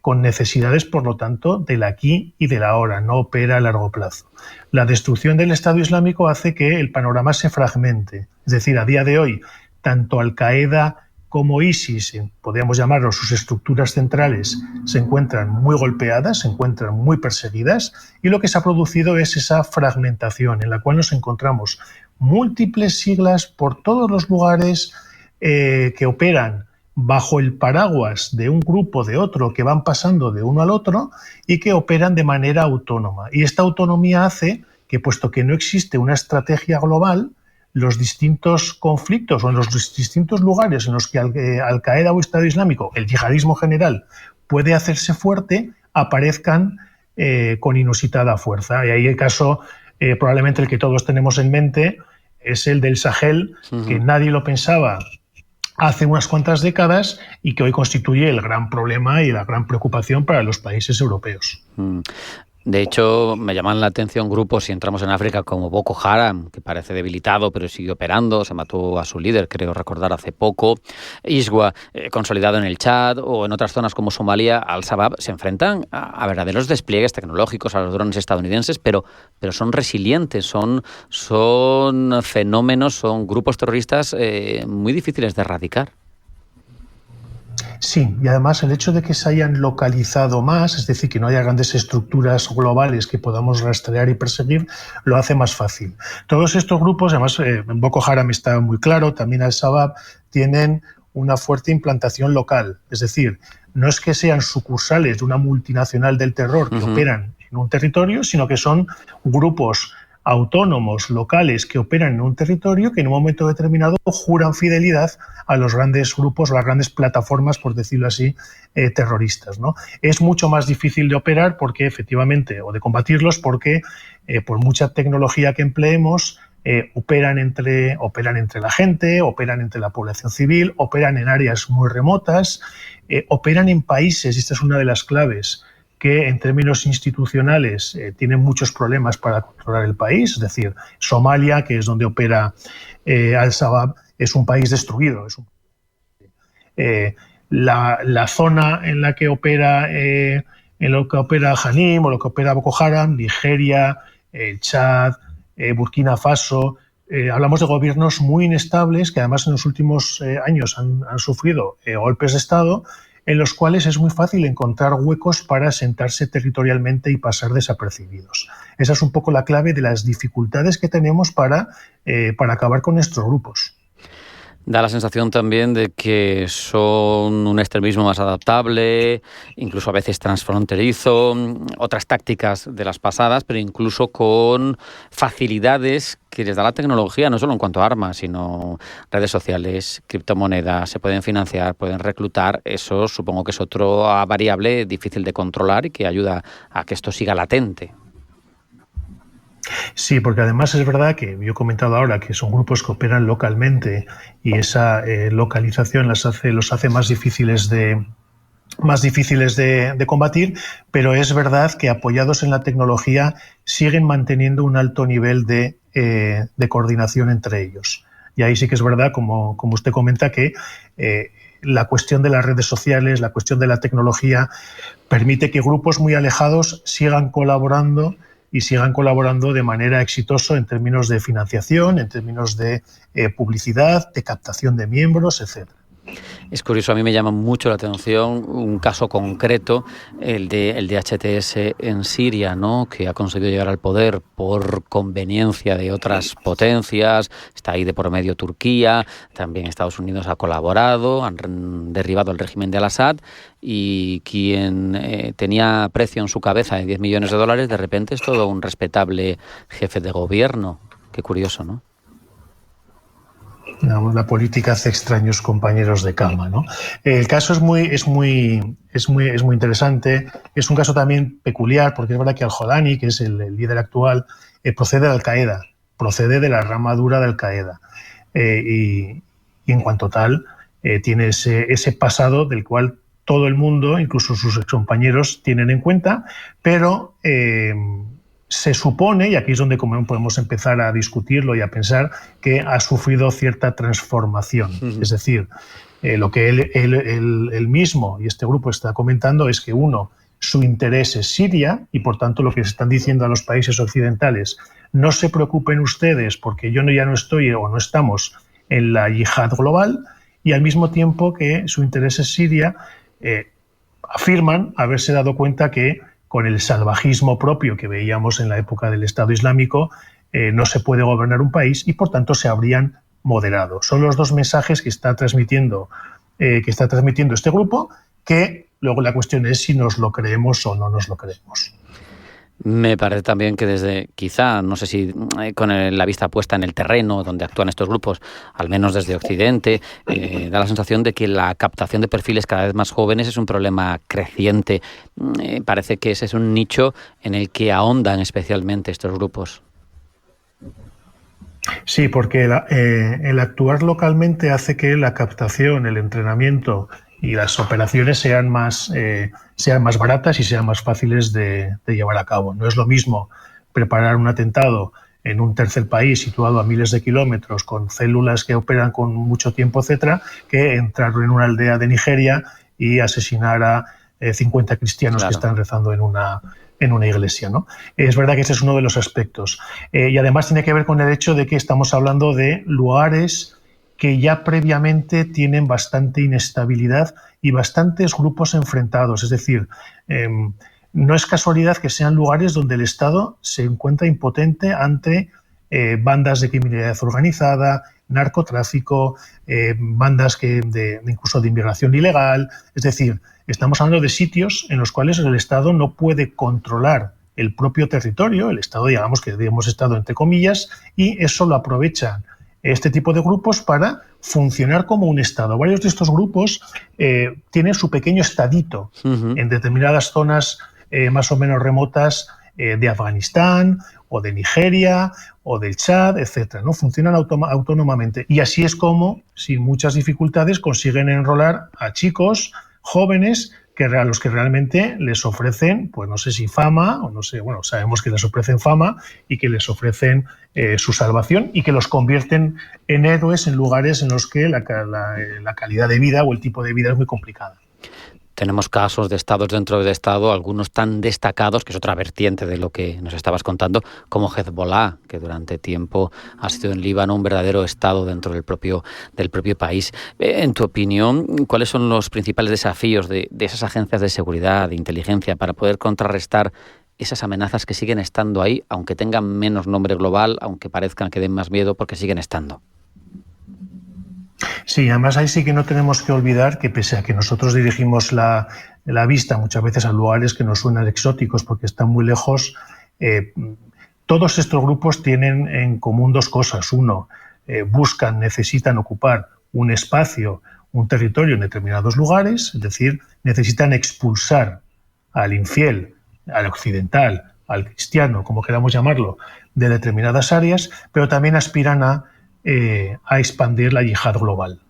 con necesidades, por lo tanto, del aquí y del ahora, no opera a largo plazo. La destrucción del Estado Islámico hace que el panorama se fragmente. Es decir, a día de hoy, tanto Al-Qaeda como ISIS, podríamos llamarlo, sus estructuras centrales, se encuentran muy golpeadas, se encuentran muy perseguidas, y lo que se ha producido es esa fragmentación en la cual nos encontramos múltiples siglas por todos los lugares que operan bajo el paraguas de un grupo, de otro, que van pasando de uno al otro y que operan de manera autónoma. Y esta autonomía hace que, puesto que no existe una estrategia global, los distintos conflictos o en los distintos lugares en los que Al-Qaeda o Estado Islámico, el yihadismo general, puede hacerse fuerte, aparezcan con inusitada fuerza. Y ahí el caso, probablemente el que todos tenemos en mente, es el del Sahel, que nadie lo pensaba hace unas cuantas décadas y que hoy constituye el gran problema y la gran preocupación para los países europeos. De hecho, me llaman la atención grupos, si entramos en África, como Boko Haram, que parece debilitado, pero sigue operando. Se mató a su líder, creo recordar, hace poco. ISWA, consolidado en el Chad, o en otras zonas como Somalia, Al-Shabaab, se enfrentan a verdaderos despliegues tecnológicos, a los drones estadounidenses, pero son resilientes, son fenómenos, son grupos terroristas muy difíciles de erradicar. Sí, y además el hecho de que se hayan localizado más, es decir, que no haya grandes estructuras globales que podamos rastrear y perseguir, lo hace más fácil. Todos estos grupos, además Boko Haram está muy claro, también Al-Shabaab, tienen una fuerte implantación local. Es decir, no es que sean sucursales de una multinacional del terror que operan en un territorio, sino que son grupos autónomos locales que operan en un territorio que en un momento determinado juran fidelidad a los grandes grupos o las grandes plataformas, por decirlo así, terroristas, ¿no? Es mucho más difícil de operar porque efectivamente, o de combatirlos, porque por mucha tecnología que empleemos, operan entre la gente, operan entre la población civil, operan en áreas muy remotas, operan en países, y esta es una de las claves, que en términos institucionales tienen muchos problemas para controlar el país. Es decir, Somalia, que es donde opera Al-Shabaab, es un país destruido. La zona en la que opera en lo que opera Janim o lo que opera Boko Haram, Nigeria, Chad, Burkina Faso. Hablamos de gobiernos muy inestables que además en los últimos años han sufrido golpes de Estado, en los cuales es muy fácil encontrar huecos para asentarse territorialmente y pasar desapercibidos. Esa es un poco la clave de las dificultades que tenemos para acabar con estos grupos. Da la sensación también de que son un extremismo más adaptable, incluso a veces transfronterizo, otras tácticas de las pasadas, pero incluso con facilidades que les da la tecnología, no solo en cuanto a armas, sino redes sociales, criptomonedas, se pueden financiar, pueden reclutar. Eso supongo que es otra variable difícil de controlar y que ayuda a que esto siga latente. Sí, porque además es verdad que yo he comentado ahora que son grupos que operan localmente y esa localización los hace más difíciles de combatir, pero es verdad que apoyados en la tecnología siguen manteniendo un alto nivel de coordinación entre ellos. Y ahí sí que es verdad, como usted comenta, que la cuestión de las redes sociales, la cuestión de la tecnología permite que grupos muy alejados sigan colaborando de manera exitosa en términos de financiación, en términos de publicidad, de captación de miembros, etc. Es curioso, a mí me llama mucho la atención un caso concreto, el de HTS en Siria, ¿no?, que ha conseguido llegar al poder por conveniencia de otras potencias. Está ahí de por medio Turquía, también Estados Unidos ha colaborado, han derribado el régimen de Al-Assad, y quien tenía precio en su cabeza de $10 millones, de repente es todo un respetable jefe de gobierno. Qué curioso, ¿no? La política hace extraños compañeros de cama, ¿no? El caso es muy interesante. Es un caso también peculiar porque es verdad que Al-Jolani, que es el líder actual, procede de Al-Qaeda, procede de la rama dura de Al-Qaeda. Y en cuanto tal, tiene ese pasado del cual todo el mundo, incluso sus excompañeros, tienen en cuenta, pero se supone, y aquí es donde podemos empezar a discutirlo y a pensar, que ha sufrido cierta transformación. Es decir, lo que él mismo y este grupo está comentando es que, uno, su interés es Siria y, por tanto, lo que se están diciendo a los países occidentales, no se preocupen ustedes porque yo ya no estoy o no estamos en la yihad global, y al mismo tiempo que su interés es Siria, afirman haberse dado cuenta que con el salvajismo propio que veíamos en la época del Estado Islámico, no se puede gobernar un país y, por tanto, se habrían moderado. Son los dos mensajes que está transmitiendo este grupo, que luego la cuestión es si nos lo creemos o no nos lo creemos. Me parece también que desde, quizá, no sé si con la vista puesta en el terreno donde actúan estos grupos, al menos desde Occidente, da la sensación de que la captación de perfiles cada vez más jóvenes es un problema creciente. Parece que ese es un nicho en el que ahondan especialmente estos grupos. Sí, porque el actuar localmente hace que la captación, el entrenamiento y las operaciones sean más baratas y sean más fáciles de llevar a cabo. No es lo mismo preparar un atentado en un tercer país situado a miles de kilómetros con células que operan con mucho tiempo, etcétera, que entrar en una aldea de Nigeria y asesinar a 50 cristianos, claro, que están rezando en una iglesia, ¿no? Es verdad que ese es uno de los aspectos. Y además tiene que ver con el hecho de que estamos hablando de lugares que ya previamente tienen bastante inestabilidad y bastantes grupos enfrentados. Es decir, no es casualidad que sean lugares donde el Estado se encuentra impotente ante bandas de criminalidad organizada, narcotráfico, bandas incluso de inmigración ilegal. Es decir, estamos hablando de sitios en los cuales el Estado no puede controlar el propio territorio, el Estado, digamos que hemos estado entre comillas, y eso lo aprovechan este tipo de grupos para funcionar como un Estado. Varios de estos grupos tienen su pequeño estadito en determinadas zonas más o menos remotas de Afganistán o de Nigeria o del Chad, etcétera, ¿no? Funcionan autónomamente. Y así es como, sin muchas dificultades, consiguen enrolar a chicos jóvenes a los que realmente les ofrecen, pues no sé si fama, o no sé, bueno, sabemos que les ofrecen fama y que les ofrecen su salvación y que los convierten en héroes en lugares en los que la calidad de vida o el tipo de vida es muy complicada. tenemos casos de estados dentro de estado, algunos tan destacados, que es otra vertiente de lo que nos estabas contando, como Hezbollah, que durante tiempo ha sido en Líbano un verdadero estado dentro del propio país. En tu opinión, ¿cuáles son los principales desafíos de esas agencias de seguridad, de inteligencia, para poder contrarrestar esas amenazas que siguen estando ahí, aunque tengan menos nombre global, aunque parezcan que den más miedo, porque siguen estando? Sí, además ahí sí que no tenemos que olvidar que pese a que nosotros dirigimos la vista muchas veces a lugares que nos suenan exóticos porque están muy lejos, todos estos grupos tienen en común dos cosas. Uno, necesitan ocupar un espacio, un territorio en determinados lugares, es decir, necesitan expulsar al infiel, al occidental, al cristiano, como queramos llamarlo, de determinadas áreas, pero también aspiran a expandir la yihad global.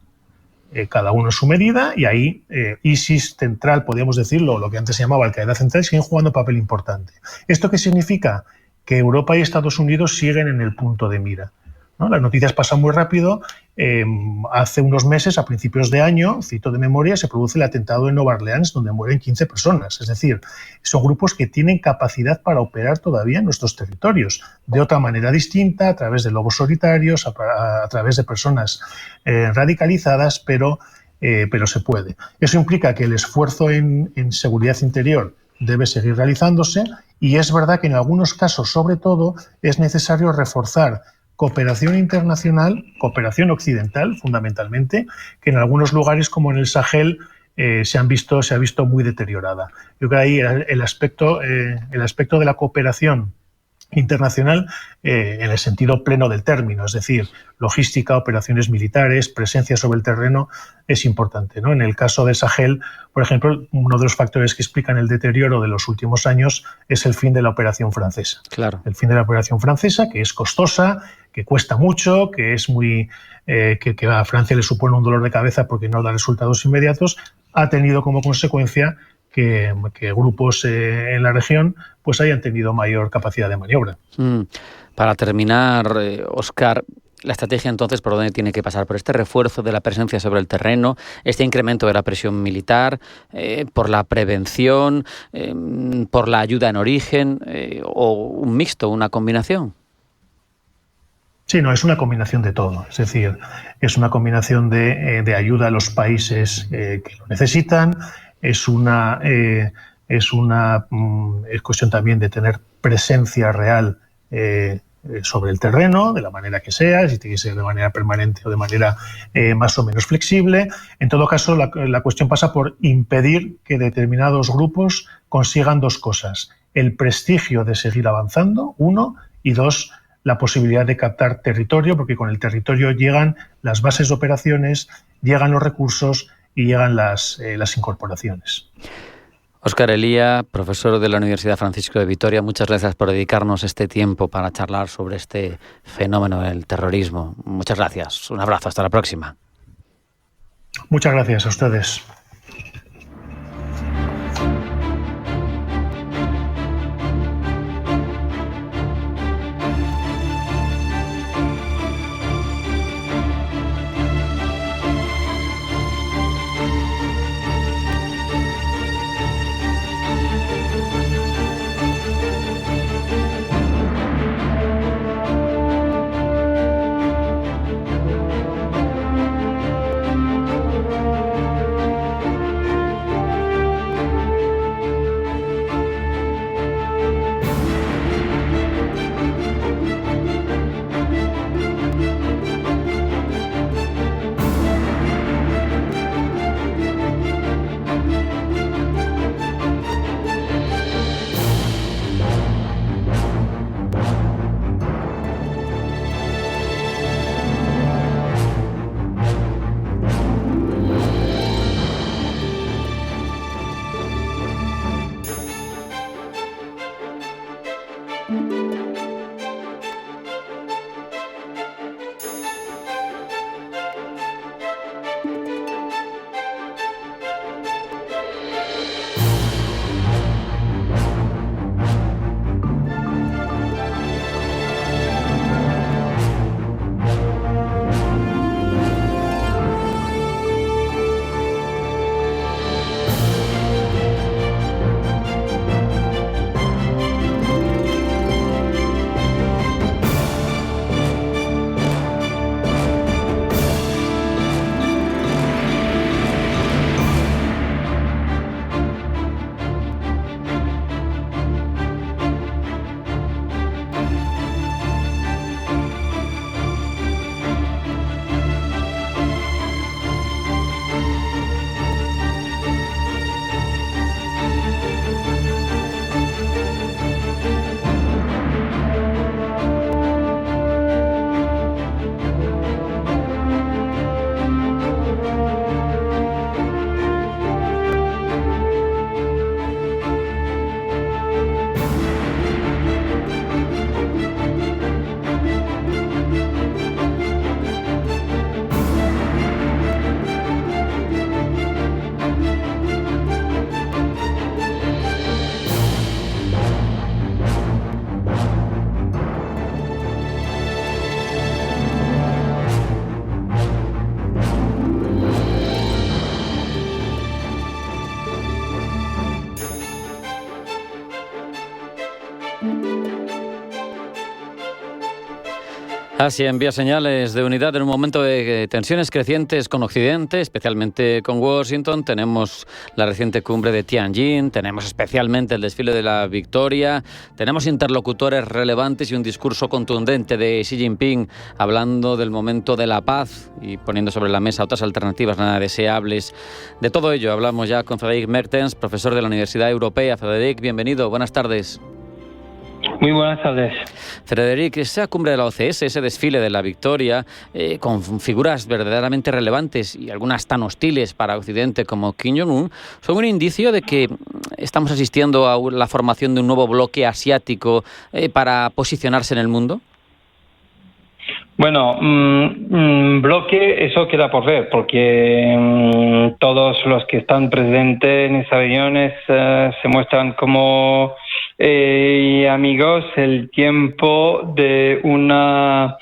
Cada uno en su medida, y ahí ISIS central, podríamos decirlo, lo que antes se llamaba Al-Qaeda central, siguen jugando un papel importante. ¿Esto qué significa? Que Europa y Estados Unidos siguen en el punto de mira, ¿no? Las noticias pasan muy rápido. Hace unos meses, a principios de año, cito de memoria, se produce el atentado en Nueva Orleans, donde mueren 15 personas. Es decir, son grupos que tienen capacidad para operar todavía en nuestros territorios, de otra manera distinta, a través de lobos solitarios, a través de personas radicalizadas, pero se puede. Eso implica que el esfuerzo en seguridad interior debe seguir realizándose, y es verdad que en algunos casos, sobre todo, es necesario reforzar cooperación internacional, cooperación occidental, fundamentalmente, que en algunos lugares, como en el Sahel, se ha visto muy deteriorada. Yo creo que ahí el aspecto de la cooperación internacional, en el sentido pleno del término, es decir, logística, operaciones militares, presencia sobre el terreno, es importante, ¿no? En el caso del Sahel, por ejemplo, uno de los factores que explican el deterioro de los últimos años es el fin de la operación francesa. Claro. El fin de la operación francesa, que es costosa, que cuesta mucho, que es que a Francia le supone un dolor de cabeza porque no da resultados inmediatos, ha tenido como consecuencia que grupos en la región pues hayan tenido mayor capacidad de maniobra. Para terminar, Óscar, la estrategia entonces, ¿por dónde tiene que pasar? ¿Por este refuerzo de la presencia sobre el terreno, este incremento de la presión militar, por la prevención, por la ayuda en origen, o un mixto, una combinación? Sí, no, es una combinación de todo. Es decir, es una combinación de ayuda a los países que lo necesitan. Es cuestión también de tener presencia real sobre el terreno, de la manera que sea, si tiene que ser de manera permanente o de manera más o menos flexible. En todo caso, la cuestión pasa por impedir que determinados grupos consigan dos cosas: el prestigio de seguir avanzando, uno, y dos, la posibilidad de captar territorio, porque con el territorio llegan las bases de operaciones, llegan los recursos y llegan las incorporaciones. Óscar Elía, profesor de la Universidad Francisco de Vitoria, muchas gracias por dedicarnos este tiempo para charlar sobre este fenómeno del terrorismo. Muchas gracias. Un abrazo. Hasta la próxima. Muchas gracias a ustedes. Asia envía señales de unidad en un momento de tensiones crecientes con Occidente, especialmente con Washington. Tenemos la reciente cumbre de Tianjin, tenemos especialmente el desfile de la Victoria, tenemos interlocutores relevantes y un discurso contundente de Xi Jinping hablando del momento de la paz y poniendo sobre la mesa otras alternativas nada deseables. De todo ello hablamos ya con Frederik Mertens, profesor de la Universidad Europea. Frederik, bienvenido, buenas tardes. Muy buenas tardes. Frederik, esa cumbre de la OCS, ese desfile de la Victoria, con figuras verdaderamente relevantes y algunas tan hostiles para Occidente como Kim Jong-un, son un indicio de que estamos asistiendo a la formación de un nuevo bloque asiático para posicionarse en el mundo. Bueno, bloque, eso queda por ver, porque todos los que están presentes en esas reuniones se muestran como amigos. El tiempo de una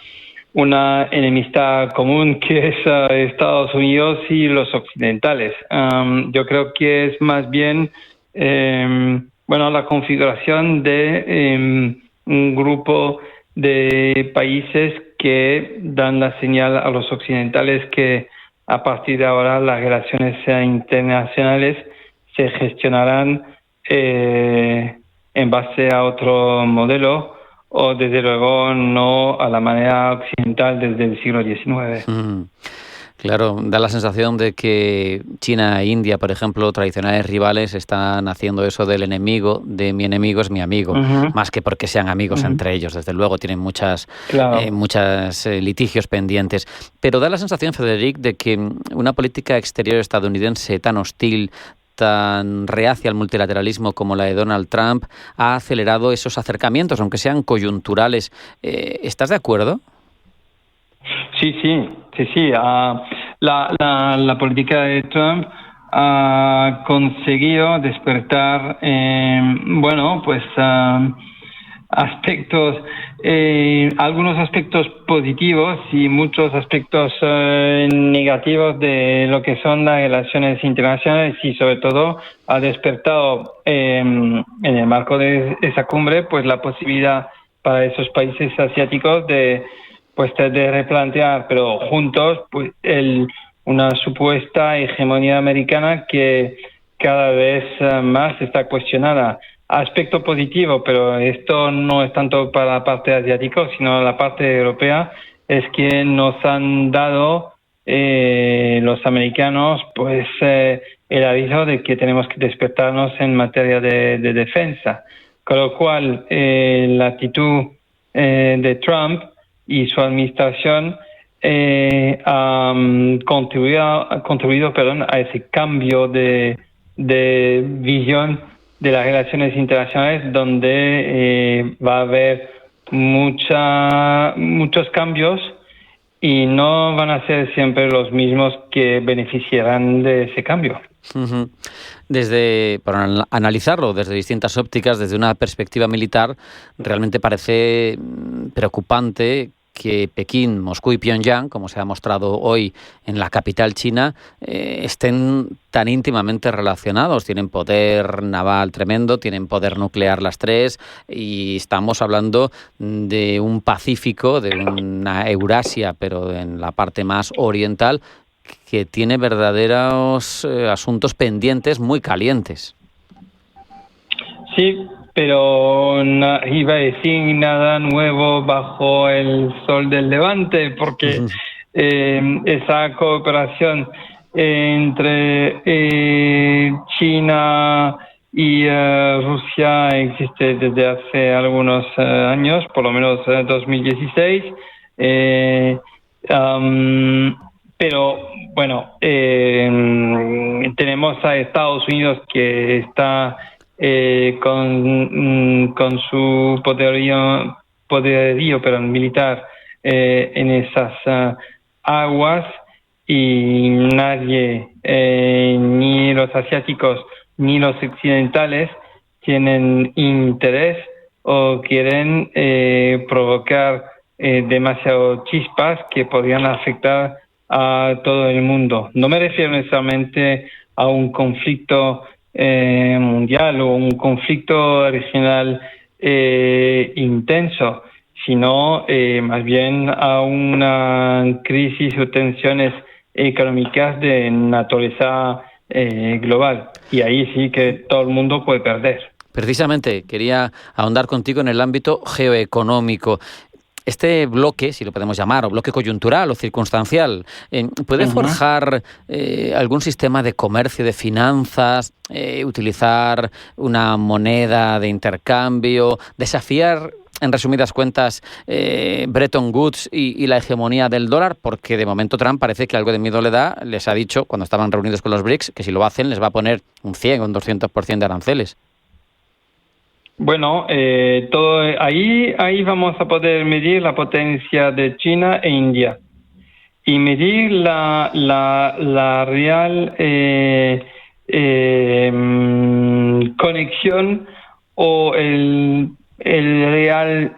enemistad común que es Estados Unidos y los occidentales. Yo creo que es más bien la configuración de un grupo de países que dan la señal a los occidentales que a partir de ahora las relaciones internacionales se gestionarán en base a otro modelo o desde luego no a la manera occidental desde el siglo XIX. Claro, da la sensación de que China e India, por ejemplo, tradicionales rivales, están haciendo eso del enemigo, de mi enemigo es mi amigo, más que porque sean amigos entre ellos. Desde luego tienen muchas litigios pendientes. Pero da la sensación, Frederik, de que una política exterior estadounidense tan hostil, tan reacia al multilateralismo como la de Donald Trump, ha acelerado esos acercamientos, aunque sean coyunturales. ¿Estás de acuerdo? Sí. La política de Trump ha conseguido despertar, algunos aspectos positivos y muchos aspectos negativos de lo que son las relaciones internacionales, y sobre todo ha despertado en el marco de esa cumbre pues la posibilidad para esos países asiáticos de replantear, pero juntos, una supuesta hegemonía americana que cada vez más está cuestionada. Aspecto positivo, pero esto no es tanto para la parte asiática, sino la parte europea, es que nos han dado los americanos el aviso de que tenemos que despertarnos en materia de defensa. Con lo cual, la actitud de Trump y su administración ha contribuido a ese cambio de visión de las relaciones internacionales, donde va a haber muchos cambios y no van a ser siempre los mismos que beneficiarán de ese cambio. Para analizarlo desde distintas ópticas, desde una perspectiva militar, realmente parece preocupante que Pekín, Moscú y Pyongyang, como se ha mostrado hoy en la capital china, estén tan íntimamente relacionados. Tienen poder naval tremendo, tienen poder nuclear las tres, y estamos hablando de un Pacífico, de una Eurasia, pero en la parte más oriental, que tiene verdaderos asuntos pendientes muy calientes. Sí, pero iba a decir nada nuevo bajo el sol del levante, porque esa cooperación entre China y Rusia existe desde hace algunos años, por lo menos 2016. Pero tenemos a Estados Unidos que está con su poderío militar en esas aguas, y nadie, ni los asiáticos ni los occidentales, tienen interés o quieren provocar demasiado chispas que podrían afectar a todo el mundo. No me refiero necesariamente a un conflicto mundial o un conflicto regional intenso, sino más bien a una crisis o tensiones económicas de naturaleza global. Y ahí sí que todo el mundo puede perder. Precisamente quería ahondar contigo en el ámbito geoeconómico. Este bloque, si lo podemos llamar, o bloque coyuntural o circunstancial, ¿puede forjar algún sistema de comercio, de finanzas, utilizar una moneda de intercambio, desafiar, en resumidas cuentas, Bretton Woods y la hegemonía del dólar? Porque de momento Trump parece que algo de miedo le da. Les ha dicho, cuando estaban reunidos con los BRICS, que si lo hacen les va a poner un 100 o un 200% de aranceles. Bueno, todo ahí vamos a poder medir la potencia de China e India y medir la real conexión o el real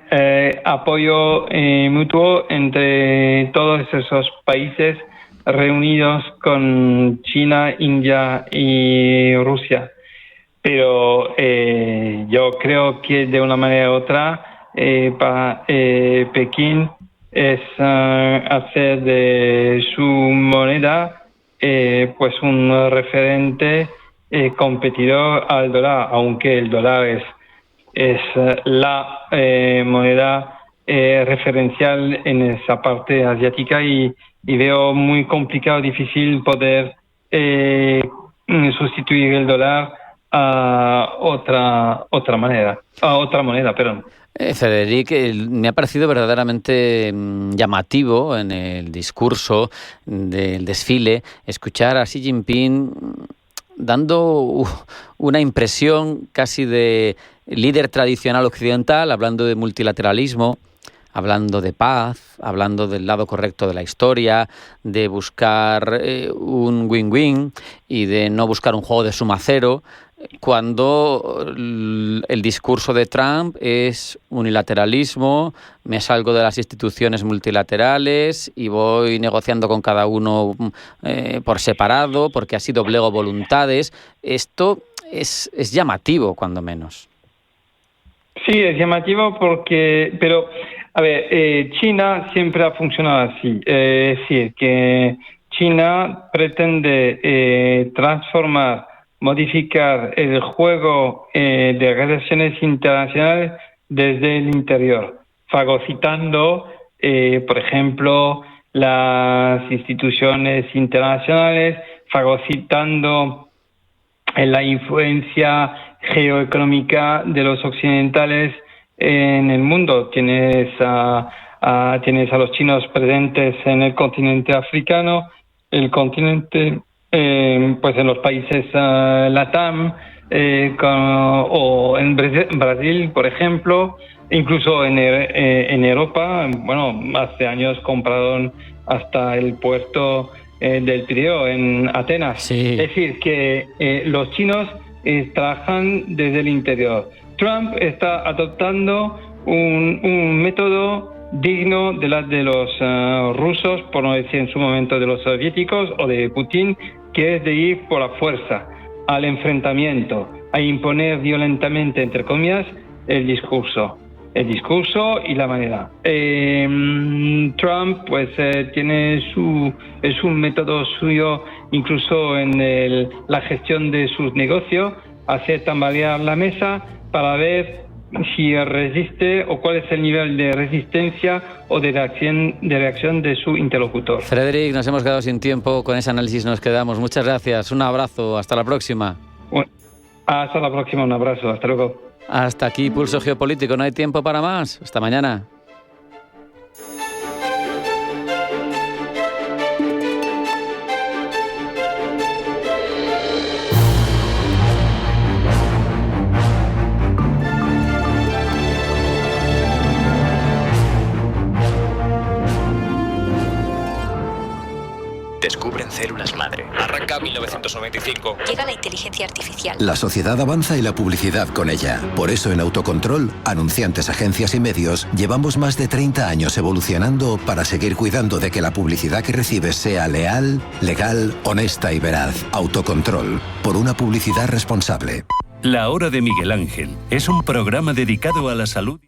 apoyo mutuo entre todos esos países reunidos con China, India y Rusia. Pero yo creo que de una manera u otra para Pekín es hacer de su moneda pues un referente competidor al dólar, aunque el dólar es la moneda referencial en esa parte asiática y veo muy complicado, difícil poder sustituir el dólar a otra moneda, perdón. Frédéric, me ha parecido verdaderamente llamativo en el discurso del desfile escuchar a Xi Jinping dando una impresión casi de líder tradicional occidental, hablando de multilateralismo, hablando de paz, hablando del lado correcto de la historia, de buscar un win-win y de no buscar un juego de suma cero, cuando el discurso de Trump es unilateralismo, me salgo de las instituciones multilaterales y voy negociando con cada uno por separado, porque así doblego voluntades. Esto es llamativo, cuando menos. Sí, es llamativo pero a ver, China siempre ha funcionado así. Es decir, que China pretende modificar el juego de relaciones internacionales desde el interior, fagocitando, por ejemplo, las instituciones internacionales, fagocitando la influencia geoeconómica de los occidentales en el mundo. Tienes a los chinos presentes en el continente africano, el continente pues en los países LATAM o en Brasil, por ejemplo, incluso en Europa. Bueno, hace años compraron hasta el puerto del Pireo en Atenas. Sí. Es decir, que los chinos trabajan desde el interior. Trump está adoptando un método digno de los rusos, por no decir en su momento de los soviéticos o de Putin, que es de ir por la fuerza, al enfrentamiento, a imponer violentamente, entre comillas, el discurso y la manera. Trump pues es un método suyo, incluso en la gestión de sus negocios, hacer tambalear la mesa para ver si resiste o cuál es el nivel de resistencia o de reacción de su interlocutor. Frédéric, nos hemos quedado sin tiempo, con ese análisis nos quedamos. Muchas gracias, un abrazo, hasta la próxima. Bueno, hasta la próxima, un abrazo, hasta luego. Hasta aquí Pulso Geopolítico, no hay tiempo para más. Hasta mañana. Descubren células madre. Arranca 1995. Llega la inteligencia artificial. La sociedad avanza y la publicidad con ella. Por eso en Autocontrol, anunciantes, agencias y medios, llevamos más de 30 años evolucionando para seguir cuidando de que la publicidad que recibes sea leal, legal, honesta y veraz. Autocontrol, por una publicidad responsable. La Hora de Miguel Ángel es un programa dedicado a la salud.